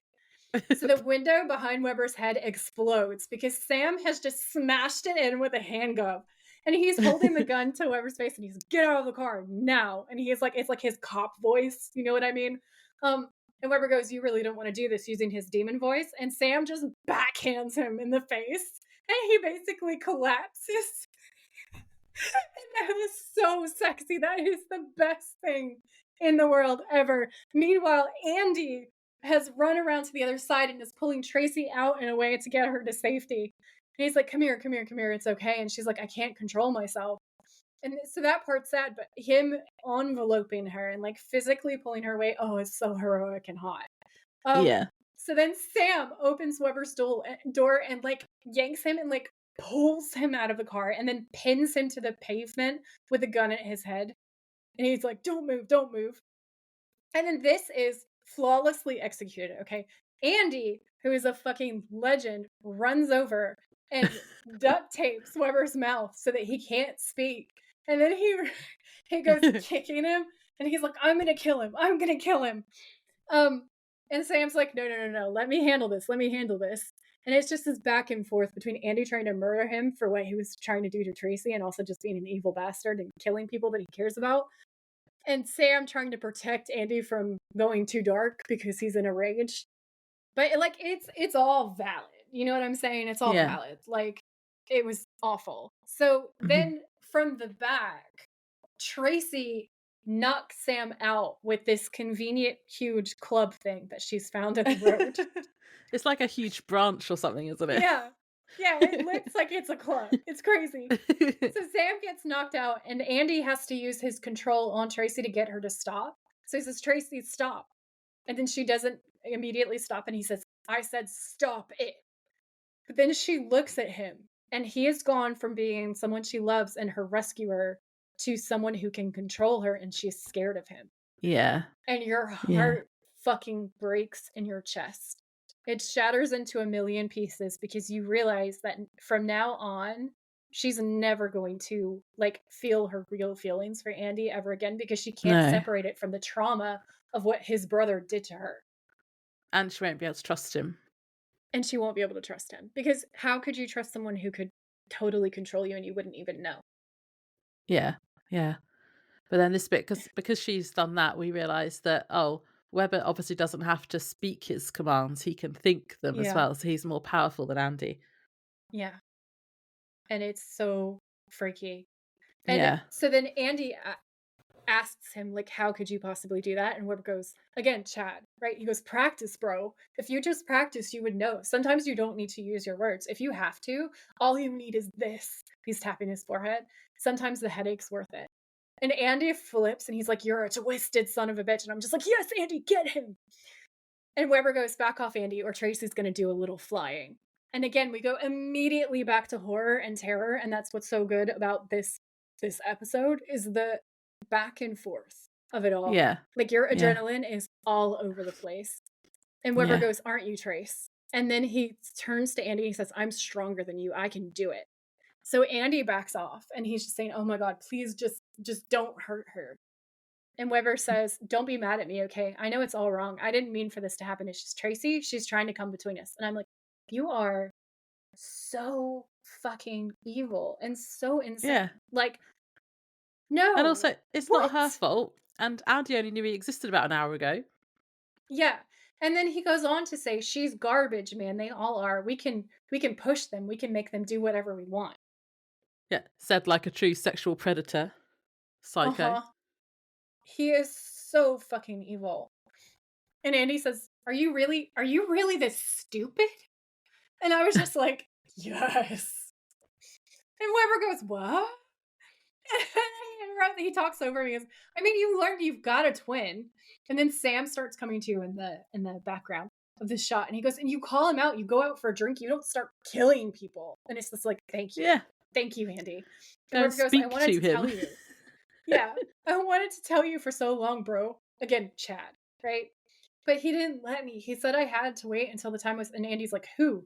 So the window behind Weber's head explodes because Sam has just smashed it in with a handgun. And he's holding the gun to Weber's face and he's, "Get out of the car now." And he's like, it's like his cop voice. You know what I mean? And Weber goes, "You really don't want to do this," using his demon voice. And Sam just backhands him in the face. And he basically collapses. And that was so sexy. That is the best thing in the world ever. Meanwhile, Andy has run around to the other side and is pulling Tracy out in a way to get her to safety. And he's like, "Come here, come here, come here. It's okay." And she's like, "I can't control myself." And so that part's sad, but him enveloping her and like physically pulling her away, oh, it's so heroic and hot. Um, Yeah. so then Sam opens Weber's door and like yanks him and like pulls him out of the car and then pins him to the pavement with a gun at his head. And he's like, "Don't move, don't move." And then this is flawlessly executed, okay? Andy, who is a fucking legend, runs over and duct tapes Weber's mouth so that he can't speak. And then he goes kicking him and he's like, "I'm gonna kill him. I'm gonna kill him." Um, and Sam's like, "No, no, no, no. Let me handle this. Let me handle this." And it's just this back and forth between Andy trying to murder him for what he was trying to do to Tracy and also just being an evil bastard and killing people that he cares about. And Sam trying to protect Andy from going too dark because he's in a rage. But like it's all valid. You know what I'm saying? It's all Yeah. valid. Like it was awful. So Mhm. then from the back, Tracy knocks Sam out with this convenient huge club thing that she's found in the road. It's like a huge branch or something, isn't it? Yeah. Yeah, it looks like it's a club. It's crazy. So Sam gets knocked out and Andy has to use his control on Tracy to get her to stop. So he says, Tracy, stop. And then she doesn't immediately stop. And he says, I said, stop it. But then she looks at him, and he has gone from being someone she loves and her rescuer to someone who can control her, and she's scared of him. Yeah. And your heart fucking breaks in your chest. It shatters into a million pieces because you realize that from now on, she's never going to like feel her real feelings for Andy ever again because she can't separate it from the trauma of what his brother did to her. And she won't be able to trust him. And she won't be able to trust him because how could you trust someone who could totally control you and you wouldn't even know? Yeah. But then this bit, because she's done that, we realise that, Webber obviously doesn't have to speak his commands. He can think them as well. So he's more powerful than Andy. Yeah. And it's so freaky. And so then Andy asks him, like, how could you possibly do that? And Webber goes, again, Chad, right? He goes, practice, bro. If you just practice, you would know. Sometimes you don't need to use your words. If you have to, all you need is this. He's tapping his forehead. Sometimes the headache's worth it. And Andy flips and he's like, you're a twisted son of a bitch. And I'm just like, yes, Andy, get him. And Webber goes, back off, Andy, or Tracy's going to do a little flying. And again, we go immediately back to horror and terror. And that's what's so good about this episode is the back and forth of it all. Yeah. Like your adrenaline is all over the place. And Webber goes, aren't you, Trace? And then he turns to Andy and he says, I'm stronger than you. I can do it. So Andy backs off and he's just saying, oh my God, please just don't hurt her. And Webber says, don't be mad at me, okay? I know it's all wrong. I didn't mean for this to happen. It's just Tracy. She's trying to come between us. And I'm like, you are so fucking evil and so insane. Yeah. Like, no. And also, it's not her fault. And Andy only knew he existed about an hour ago. Yeah. And then he goes on to say, she's garbage, man. They all are. We can push them. We can make them do whatever we want. Yeah. Said like a true sexual predator. Psycho. He is so fucking evil. And Andy says, are you really this stupid? And I was just like, yes. And Weber goes, what? And he talks over me. He goes, I mean, you learned you've got a twin. And then Sam starts coming to you in the background of this shot. And he goes, and you call him out. You go out for a drink. You don't start killing people. And it's just like, thank you. Yeah. Thank you, Andy. And Weber goes, I wanted to tell you. Yeah. I wanted to tell you for so long, bro. Again, Chad, right? But he didn't let me. He said I had to wait until the time was, and Andy's like, who?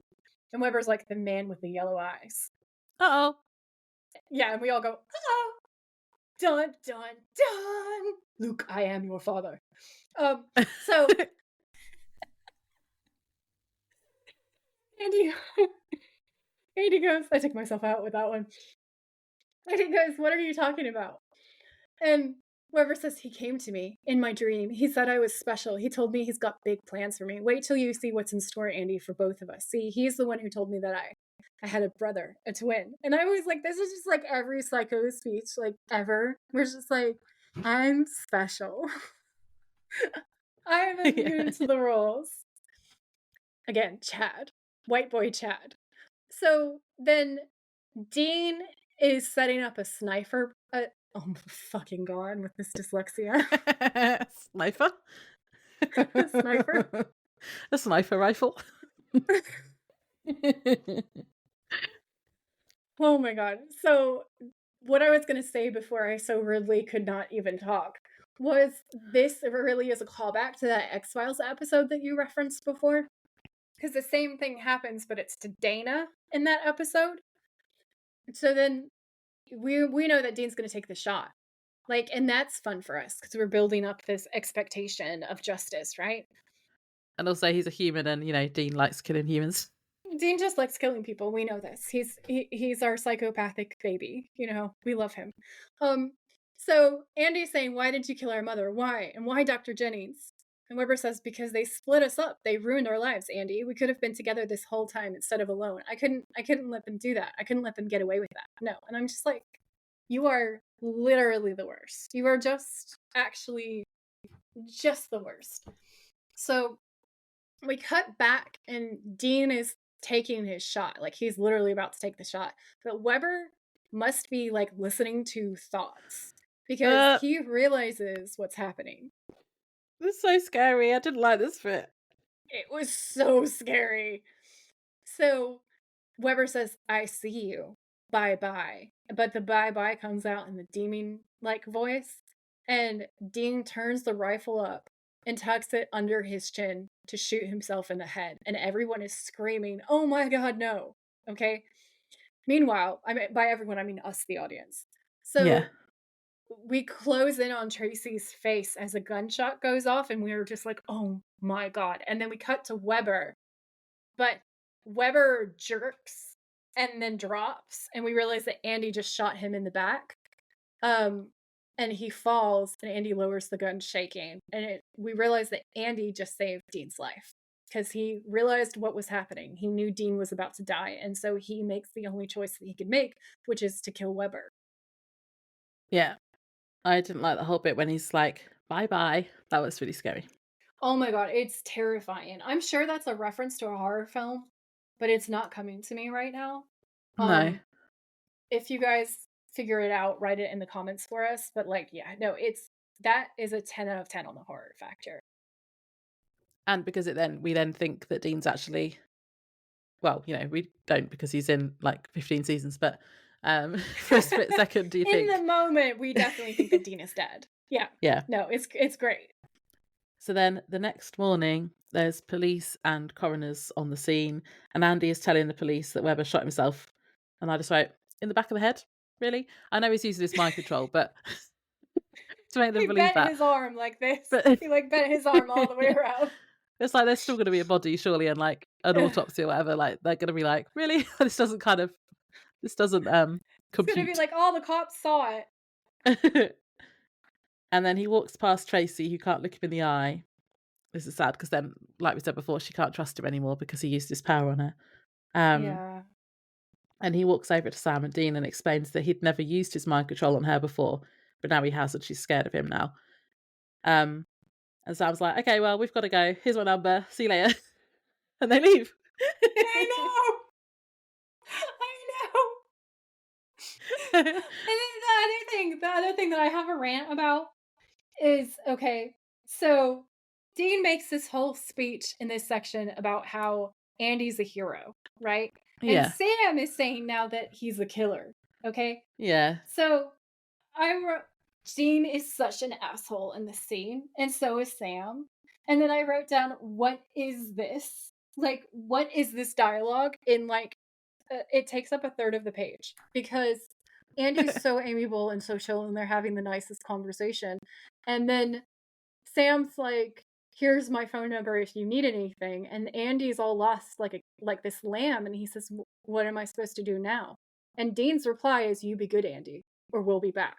And Weber's like, the man with the yellow eyes. Uh-oh. Yeah, and we all go, oh, dun, dun, dun. Luke, I am your father. So Andy goes, I took myself out with that one. Andy goes, what are you talking about? And Weber says he came to me in my dream. He said I was special. He told me he's got big plans for me. Wait till you see what's in store, Andy, for both of us. See, he's the one who told me that I had a brother, a twin. And I was like, this is just like every psycho speech, like ever. We're just like, I'm special. I'm immune to the rules. Again, Chad. White boy Chad. So then Dean is setting up a sniper. Oh my fucking God, with this dyslexia. Sniper? A sniper? A sniper rifle? Oh my God. So what I was going to say before I so rudely could not even talk was this really is a callback to that X-Files episode that you referenced before. Because the same thing happens, but it's to Dana in that episode. So then we know that Dean's going to take the shot. Like, and that's fun for us because we're building up this expectation of justice, right? And also he's a human and, Dean likes killing humans. Dean just likes killing people. We know this. He's our psychopathic baby. We love him. So Andy's saying, why did you kill our mother? Why? And why Dr. Jennings? And Weber says, because they split us up. They ruined our lives, Andy. We could have been together this whole time instead of alone. I couldn't let them do that. I couldn't let them get away with that. No. And I'm just like, you are literally the worst. You are just the worst. So we cut back and Dean is taking his shot. Like he's literally about to take the shot. But Weber must be like listening to thoughts because he realizes what's happening. This is so scary. I didn't like this bit. It was so scary. So Weber says, "I see you. Bye bye." But the bye bye comes out in the demon like voice. And Dean turns the rifle up and tucks it under his chin to shoot himself in the head. And everyone is screaming, "Oh my God, no." Okay. Meanwhile, I mean, by everyone, I mean us, the audience. Yeah. So we close in on Tracy's face as a gunshot goes off, and we were just like, "Oh my God." And then we cut to Weber, but Weber jerks and then drops, and we realize that Andy just shot him in the back. Um, and he falls, and Andy lowers the gun, shaking, and we realize that Andy just saved Dean's life because he realized what was happening. He knew Dean was about to die, and so he makes the only choice that he could make, which is to kill Weber. Yeah. I didn't like the whole bit when he's like, bye bye. That was really scary. Oh my God, it's terrifying. I'm sure that's a reference to a horror film, but it's not coming to me right now. No. If you guys figure it out, write it in the comments for us. But like, yeah, no, that is a 10 out of 10 on the horror factor. And because we then think that Dean's actually, well, we don't because he's in like 15 seasons, but for a split second, do you In think? the moment, we definitely think that Dean is dead. Yeah. Yeah. No, it's great. So then the next morning, there's police and coroners on the scene, and Andy is telling the police that Weber shot himself. And I just wrote, in the back of the head? Really? I know he's using his mind control, but to make them He believe bent that. his arm like this. But He like bent his arm all the way around. it's like there's still going to be a body, surely, and like an autopsy or whatever. Like they're going to be like, really? This doesn't It's gonna be compute. like, all the cops saw it. And then he walks past Tracy, who can't look him in the eye. This is sad because then, like we said before, she can't trust him anymore because he used his power on her. Yeah. And he walks over to Sam and Dean and explains that he'd never used his mind control on her before, but now he has and she's scared of him now. And Sam's like, okay, well, we've got to go. Here's my number. See you later. And they leave. I know. I know. And then the other thing that I have a rant about is, okay, so Dean makes this whole speech in this section about how Andy's a hero, right? And Yeah. Sam is saying now that he's a killer, okay? Yeah. So I wrote, Dean is such an asshole in this scene, and so is Sam. And then I wrote down, what is this? Like, what is this dialogue in like, it takes up a third of the page because Andy's so amiable and so chill, and they're having the nicest conversation. And then Sam's like, "Here's my phone number if you need anything." And Andy's all lost like this lamb, and he says, "What am I supposed to do now?" And Dean's reply is, "You be good, Andy, or we'll be back."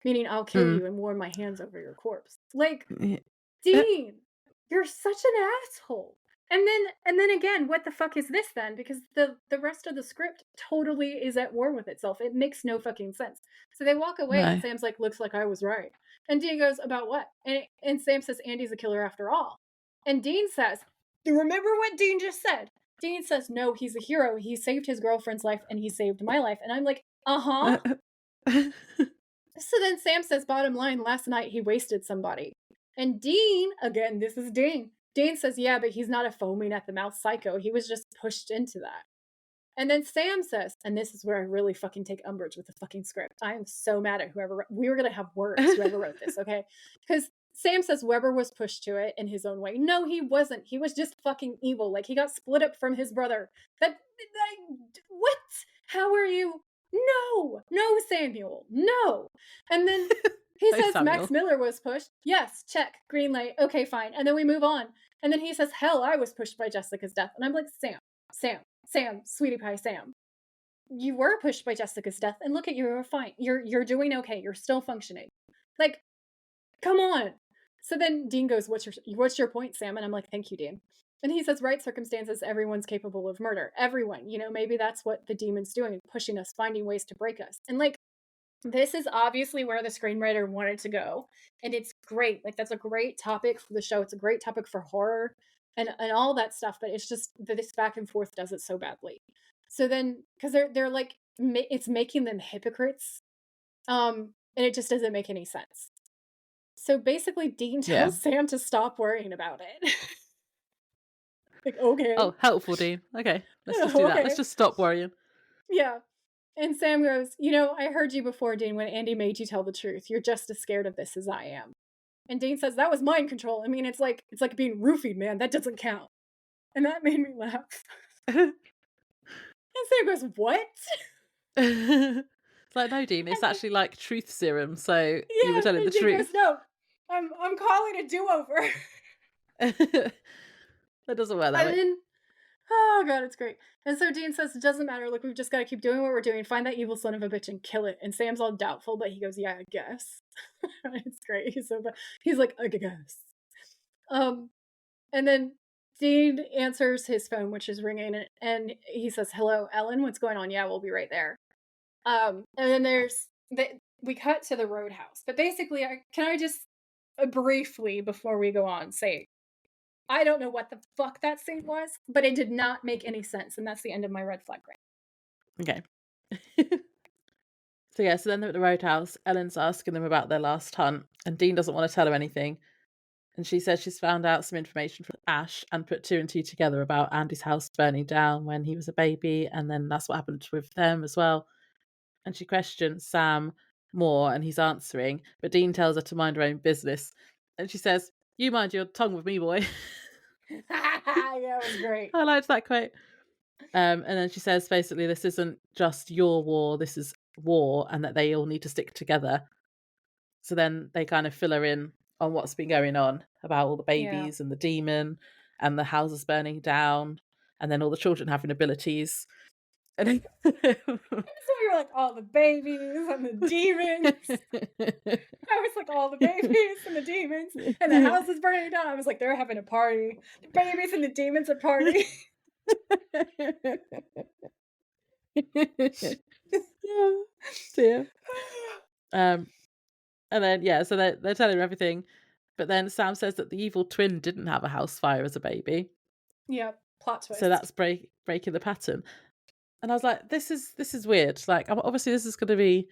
Meaning, I'll kill you and warm my hands over your corpse. Like, Dean, you're such an asshole. And then again, what the fuck is this then? Because the rest of the script totally is at war with itself. It makes no fucking sense. So they walk away and No. Sam's like, "Looks like I was right." And Dean goes, "About what?" And Sam says, "Andy's a killer after all." And Dean says, "Do you remember what Dean just said?" Dean says, "No, he's a hero. He saved his girlfriend's life and he saved my life." And I'm like, "Uh-huh." So then Sam says, "Bottom line, last night he wasted somebody." And Dean, again, this is Dean. Dean says, "Yeah, but he's not a foaming at the mouth psycho. He was just pushed into that." And then Sam says, and this is where I really fucking take umbrage with the fucking script. I am so mad at whoever, we were going to have words, whoever wrote this, okay? Because Sam says Weber was pushed to it in his own way. No, he wasn't. He was just fucking evil. Like, he got split up from his brother. What? How are you? No, Samuel, no. And then he No, says Samuel. Max Miller was pushed. Yes, check, green light. Okay, fine. And then we move on. And then he says, "Hell, I was pushed by Jessica's death." And I'm like, Sam, sweetie pie, Sam. You were pushed by Jessica's death, and look at you, you're fine. You're doing okay. You're still functioning. Like, come on. So then Dean goes, "What's your point, Sam?" And I'm like, "Thank you, Dean." And he says, "Right circumstances, everyone's capable of murder. Everyone. Maybe that's what the demon's doing, pushing us, finding ways to break us." And like, this is obviously where the screenwriter wanted to go. And it's great. Like, that's a great topic for the show. It's a great topic for horror and all that stuff. But it's just that this back and forth does it so badly. So then, because they're like, it's making them hypocrites. And it just doesn't make any sense. So basically, Dean Yeah. tells Sam to stop worrying about it. Like, okay. Oh, helpful, Dean. Okay, let's just do that. Let's Okay. just stop worrying. Yeah. And Sam goes, I heard you before, Dean, when Andy made you tell the truth. You're just as scared of this as I am. And Dean says, that was mind control. I mean, it's like being roofied, man. That doesn't count. And that made me laugh. And Sam goes, what? It's like, no, Dean, it's And then, actually like truth serum, so you were yeah, telling the and Dean goes, truth. no, I'm calling a do-over. That doesn't work that And way. then, oh god, it's great. And so Dean says, it doesn't matter. Look, we've just got to keep doing what we're doing. Find that evil son of a bitch and kill it. And Sam's all doubtful, but he goes, yeah, I guess. It's great. He's like, I guess. Um, and then Dean answers his phone, which is ringing, and he says, hello, Ellen, what's going on? Yeah, we'll be right there. And then we cut to the roadhouse. But basically, can I just briefly, before we go on, say, I don't know what the fuck that scene was, but it did not make any sense, and that's the end of my red flag rant. Okay. So yeah, so then they're at the roadhouse. Ellen's asking them about their last hunt, and Dean doesn't want to tell her anything. And she says she's found out some information from Ash and put two and two together about Andy's house burning down when he was a baby, and then that's what happened with them as well. And she questions Sam more, and he's answering, but Dean tells her to mind her own business. And she says, "You mind your tongue with me, boy." Yeah, it was great. I liked that quote. And then she says basically this isn't just your war, this is war, and that they all need to stick together. So then they kind of fill her in on what's been going on about all the Yeah. babies and the demon and the houses burning down and then all the children having abilities. And So we were like, all the babies and the demons. I was like, all the babies and the demons, and the house is burning down. I was like, they're having a party. The babies and the demons are party. Oh, dear. And then yeah, so they're telling her everything, but then Sam says that the evil twin didn't have a house fire as a baby, Yeah, plot so twist. that's breaking the pattern. And I was like, this is weird. Like, obviously, this is going to be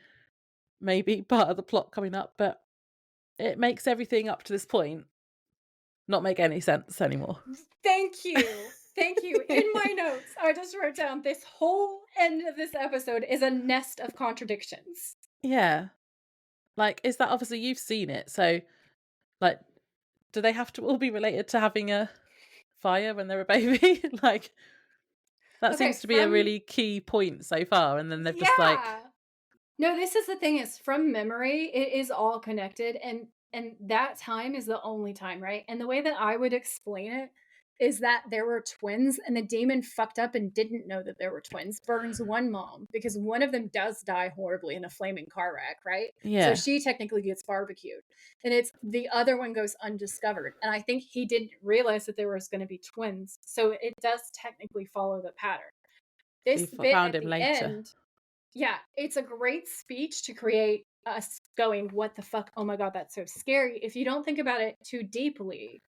maybe part of the plot coming up, but it makes everything up to this point not make any sense anymore. Thank you. Thank you. In my notes, I just wrote down this whole end of this episode is a nest of contradictions. Yeah, like, is that obviously you've seen it? So, like, do they have to all be related to having a fire when they're a baby? Like, that Okay, seems to be a really key point so far, and then they've just like, yeah. No, this is the thing is from memory, it is all connected and that time is the only time, right? And the way that I would explain it is that there were twins and the demon fucked up and didn't know that there were twins. Burns one mom because one of them does die horribly in a flaming car wreck, right? So yeah, she technically gets barbecued. And it's the other one goes undiscovered. And I think he didn't realize that there was going to be twins. So it does technically follow the pattern. so you This bit found at him the later. end, yeah, it's a great speech to create us going, what the fuck? Oh my God, that's so scary. If you don't think about it too deeply,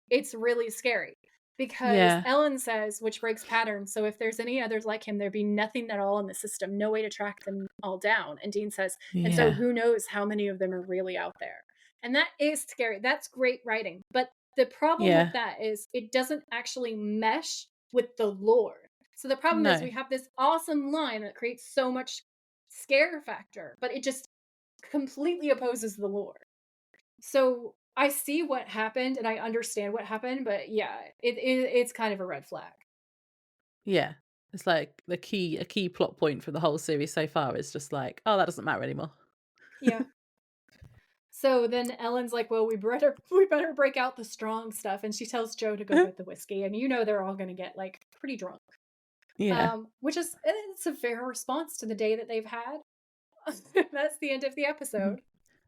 it's really scary because Yeah, Ellen says, which breaks patterns. So if there's any others like him, there'd be nothing at all in the system, no way to track them all down. And Dean says, and so yeah, who knows how many of them are really out there? And that is scary. That's great writing. But the problem with yeah. that is it doesn't actually mesh with the lore. So the problem is No, we have this awesome line that creates so much scare factor, but it just completely opposes the lore. So I see what happened and I understand what happened, but yeah, it's kind of a red flag. yeah. It's like a key plot point for the whole series so far is just like, oh, that doesn't matter anymore. Yeah. So then Ellen's like, "Well, we better break out the strong stuff," and she tells Joe to go get the whiskey, and they're all going to get like pretty drunk. Yeah. Which is it's a fair response to the day that they've had. That's the end of the Mhm. episode.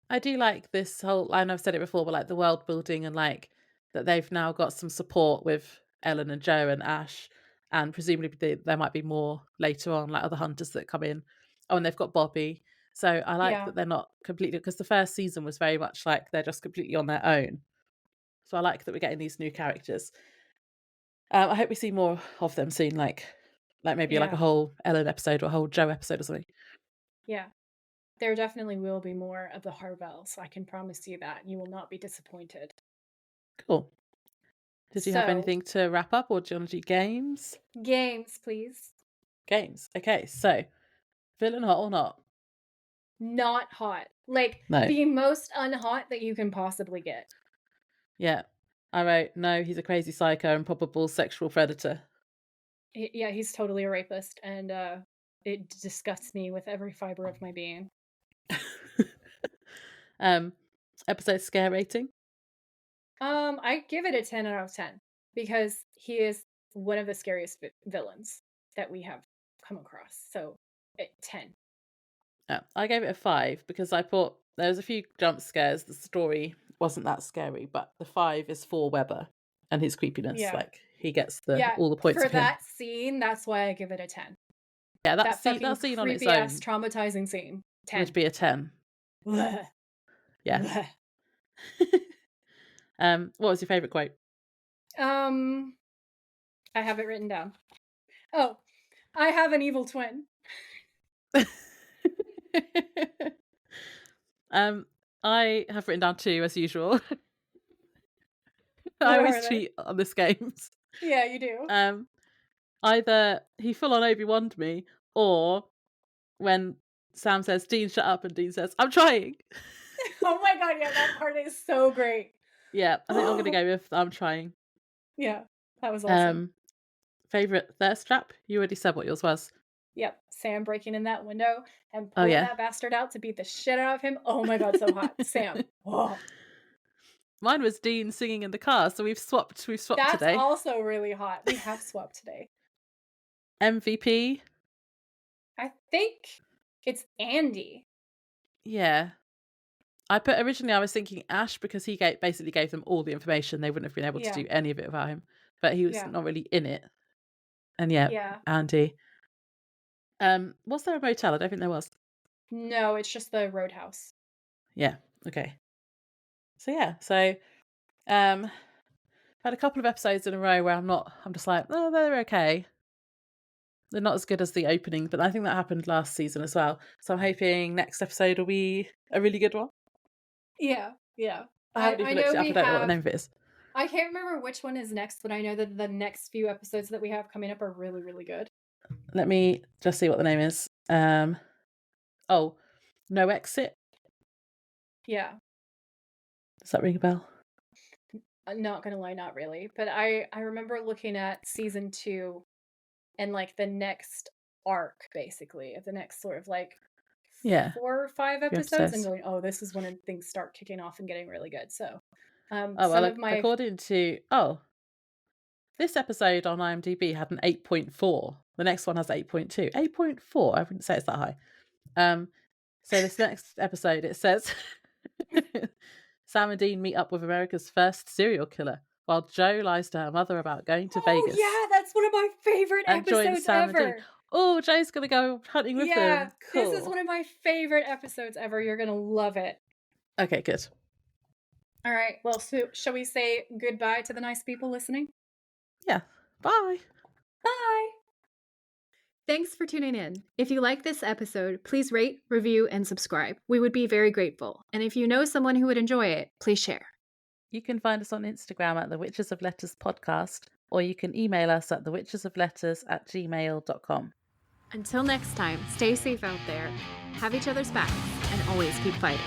I do like this whole, I know I've said it before, but like the world building and like that they've now got some support with Ellen and Joe and Ash, and presumably there might be more later on, like other hunters that come in. Oh, and they've got Bobby. So I like Yeah. that they're not completely, because the first season was very much like they're just completely on their own. So I like that we're getting these new characters. I hope we see more of them soon, like maybe like a Yeah. whole Ellen episode or a whole Joe episode or something. Yeah. There definitely will be more of the Harvells. I can promise you that. You will not be disappointed. Cool. Did you have So, anything to wrap up, or do you want to do games? games, please. Games. Okay, so feeling hot or not? Not hot. Like, No. the most unhot that you can possibly get. Yeah. I wrote, no, he's a crazy psycho and probable sexual predator. Yeah, he's totally a rapist, and it disgusts me with every fiber of my being. Episode scare rating? I give it a 10 out of 10 because he is one of the scariest villains that we have come across. So, 10. Yeah, I gave it a 5 because I thought there was a few jump scares. The story wasn't that scary, but the 5 is for Weber and his creepiness. Yeah. Like, he gets Yeah, all the points for of him. that scene, that's why I give it a 10. Yeah, That scene fucking on its creepy ass own traumatizing scene. 10. would be a 10. Blech. Yeah. Blech. What was your favourite quote? I have it written down. Oh, I have an evil twin. I have written down 2 as usual. I What always are they? cheat on this games. Yeah, you do. Either he full on Obi-Wan'd me, or when Sam says, Dean, shut up, and Dean says, I'm trying. Oh my god, yeah, that part is so great. Yeah, I think I'm going to go with I'm trying. Yeah, that was awesome. Favourite thirst trap? You already said what yours was. Yep, Sam breaking in that window and pulling that bastard out to beat the shit out of him. Oh my god, so hot. Sam. Oh. Mine was Dean singing in the car, so we've swapped That's today. That's also really hot. We have swapped today. MVP? I think it's Andy. Yeah. Originally I was thinking Ash because he basically gave them all the information. They wouldn't have been able to do any of it without him. But he was not really in it. And Andy. Was there a motel? I don't think there was. No, it's just the Roadhouse. Yeah, okay. So had a couple of episodes in a row where I'm just like, oh, they're okay. They're not as good as the opening, but I think that happened last season as well. So I'm hoping next episode will be a really good one. Yeah. I haven't even looked it up. I don't know what the name of it is. I can't remember which one is next, but I know that the next few episodes that we have coming up are really, really good. Let me just see what the name is. No Exit. Yeah. Does that ring a bell? I'm not gonna lie, not really. But I remember looking at season 2 and like the next arc, basically, of the next sort of like 4 or 5 episodes and going, oh, this is when things start kicking off and getting really good. So according to this episode on IMDb had an 8.4. The next one has 8.2. 8.4. I wouldn't say it's that high. So this next episode, it says Sam and Dean meet up with America's first serial killer while Joe lies to her mother about going to Vegas. Yeah, that's one of my favorite episodes ever. Oh, Joe's gonna go hunting with them. Yeah, cool. This is one of my favorite episodes ever. You're gonna love it. Okay, good. All right. Well, so shall we say goodbye to the nice people listening? Yeah. Bye. Bye. Thanks for tuning in. If you like this episode, please rate, review, and subscribe. We would be very grateful. And if you know someone who would enjoy it, please share. You can find us on Instagram at the Witches of Letters Podcast, or you can email us at thewitchesofletters@gmail.com. Until next time, stay safe out there, have each other's backs, and always keep fighting.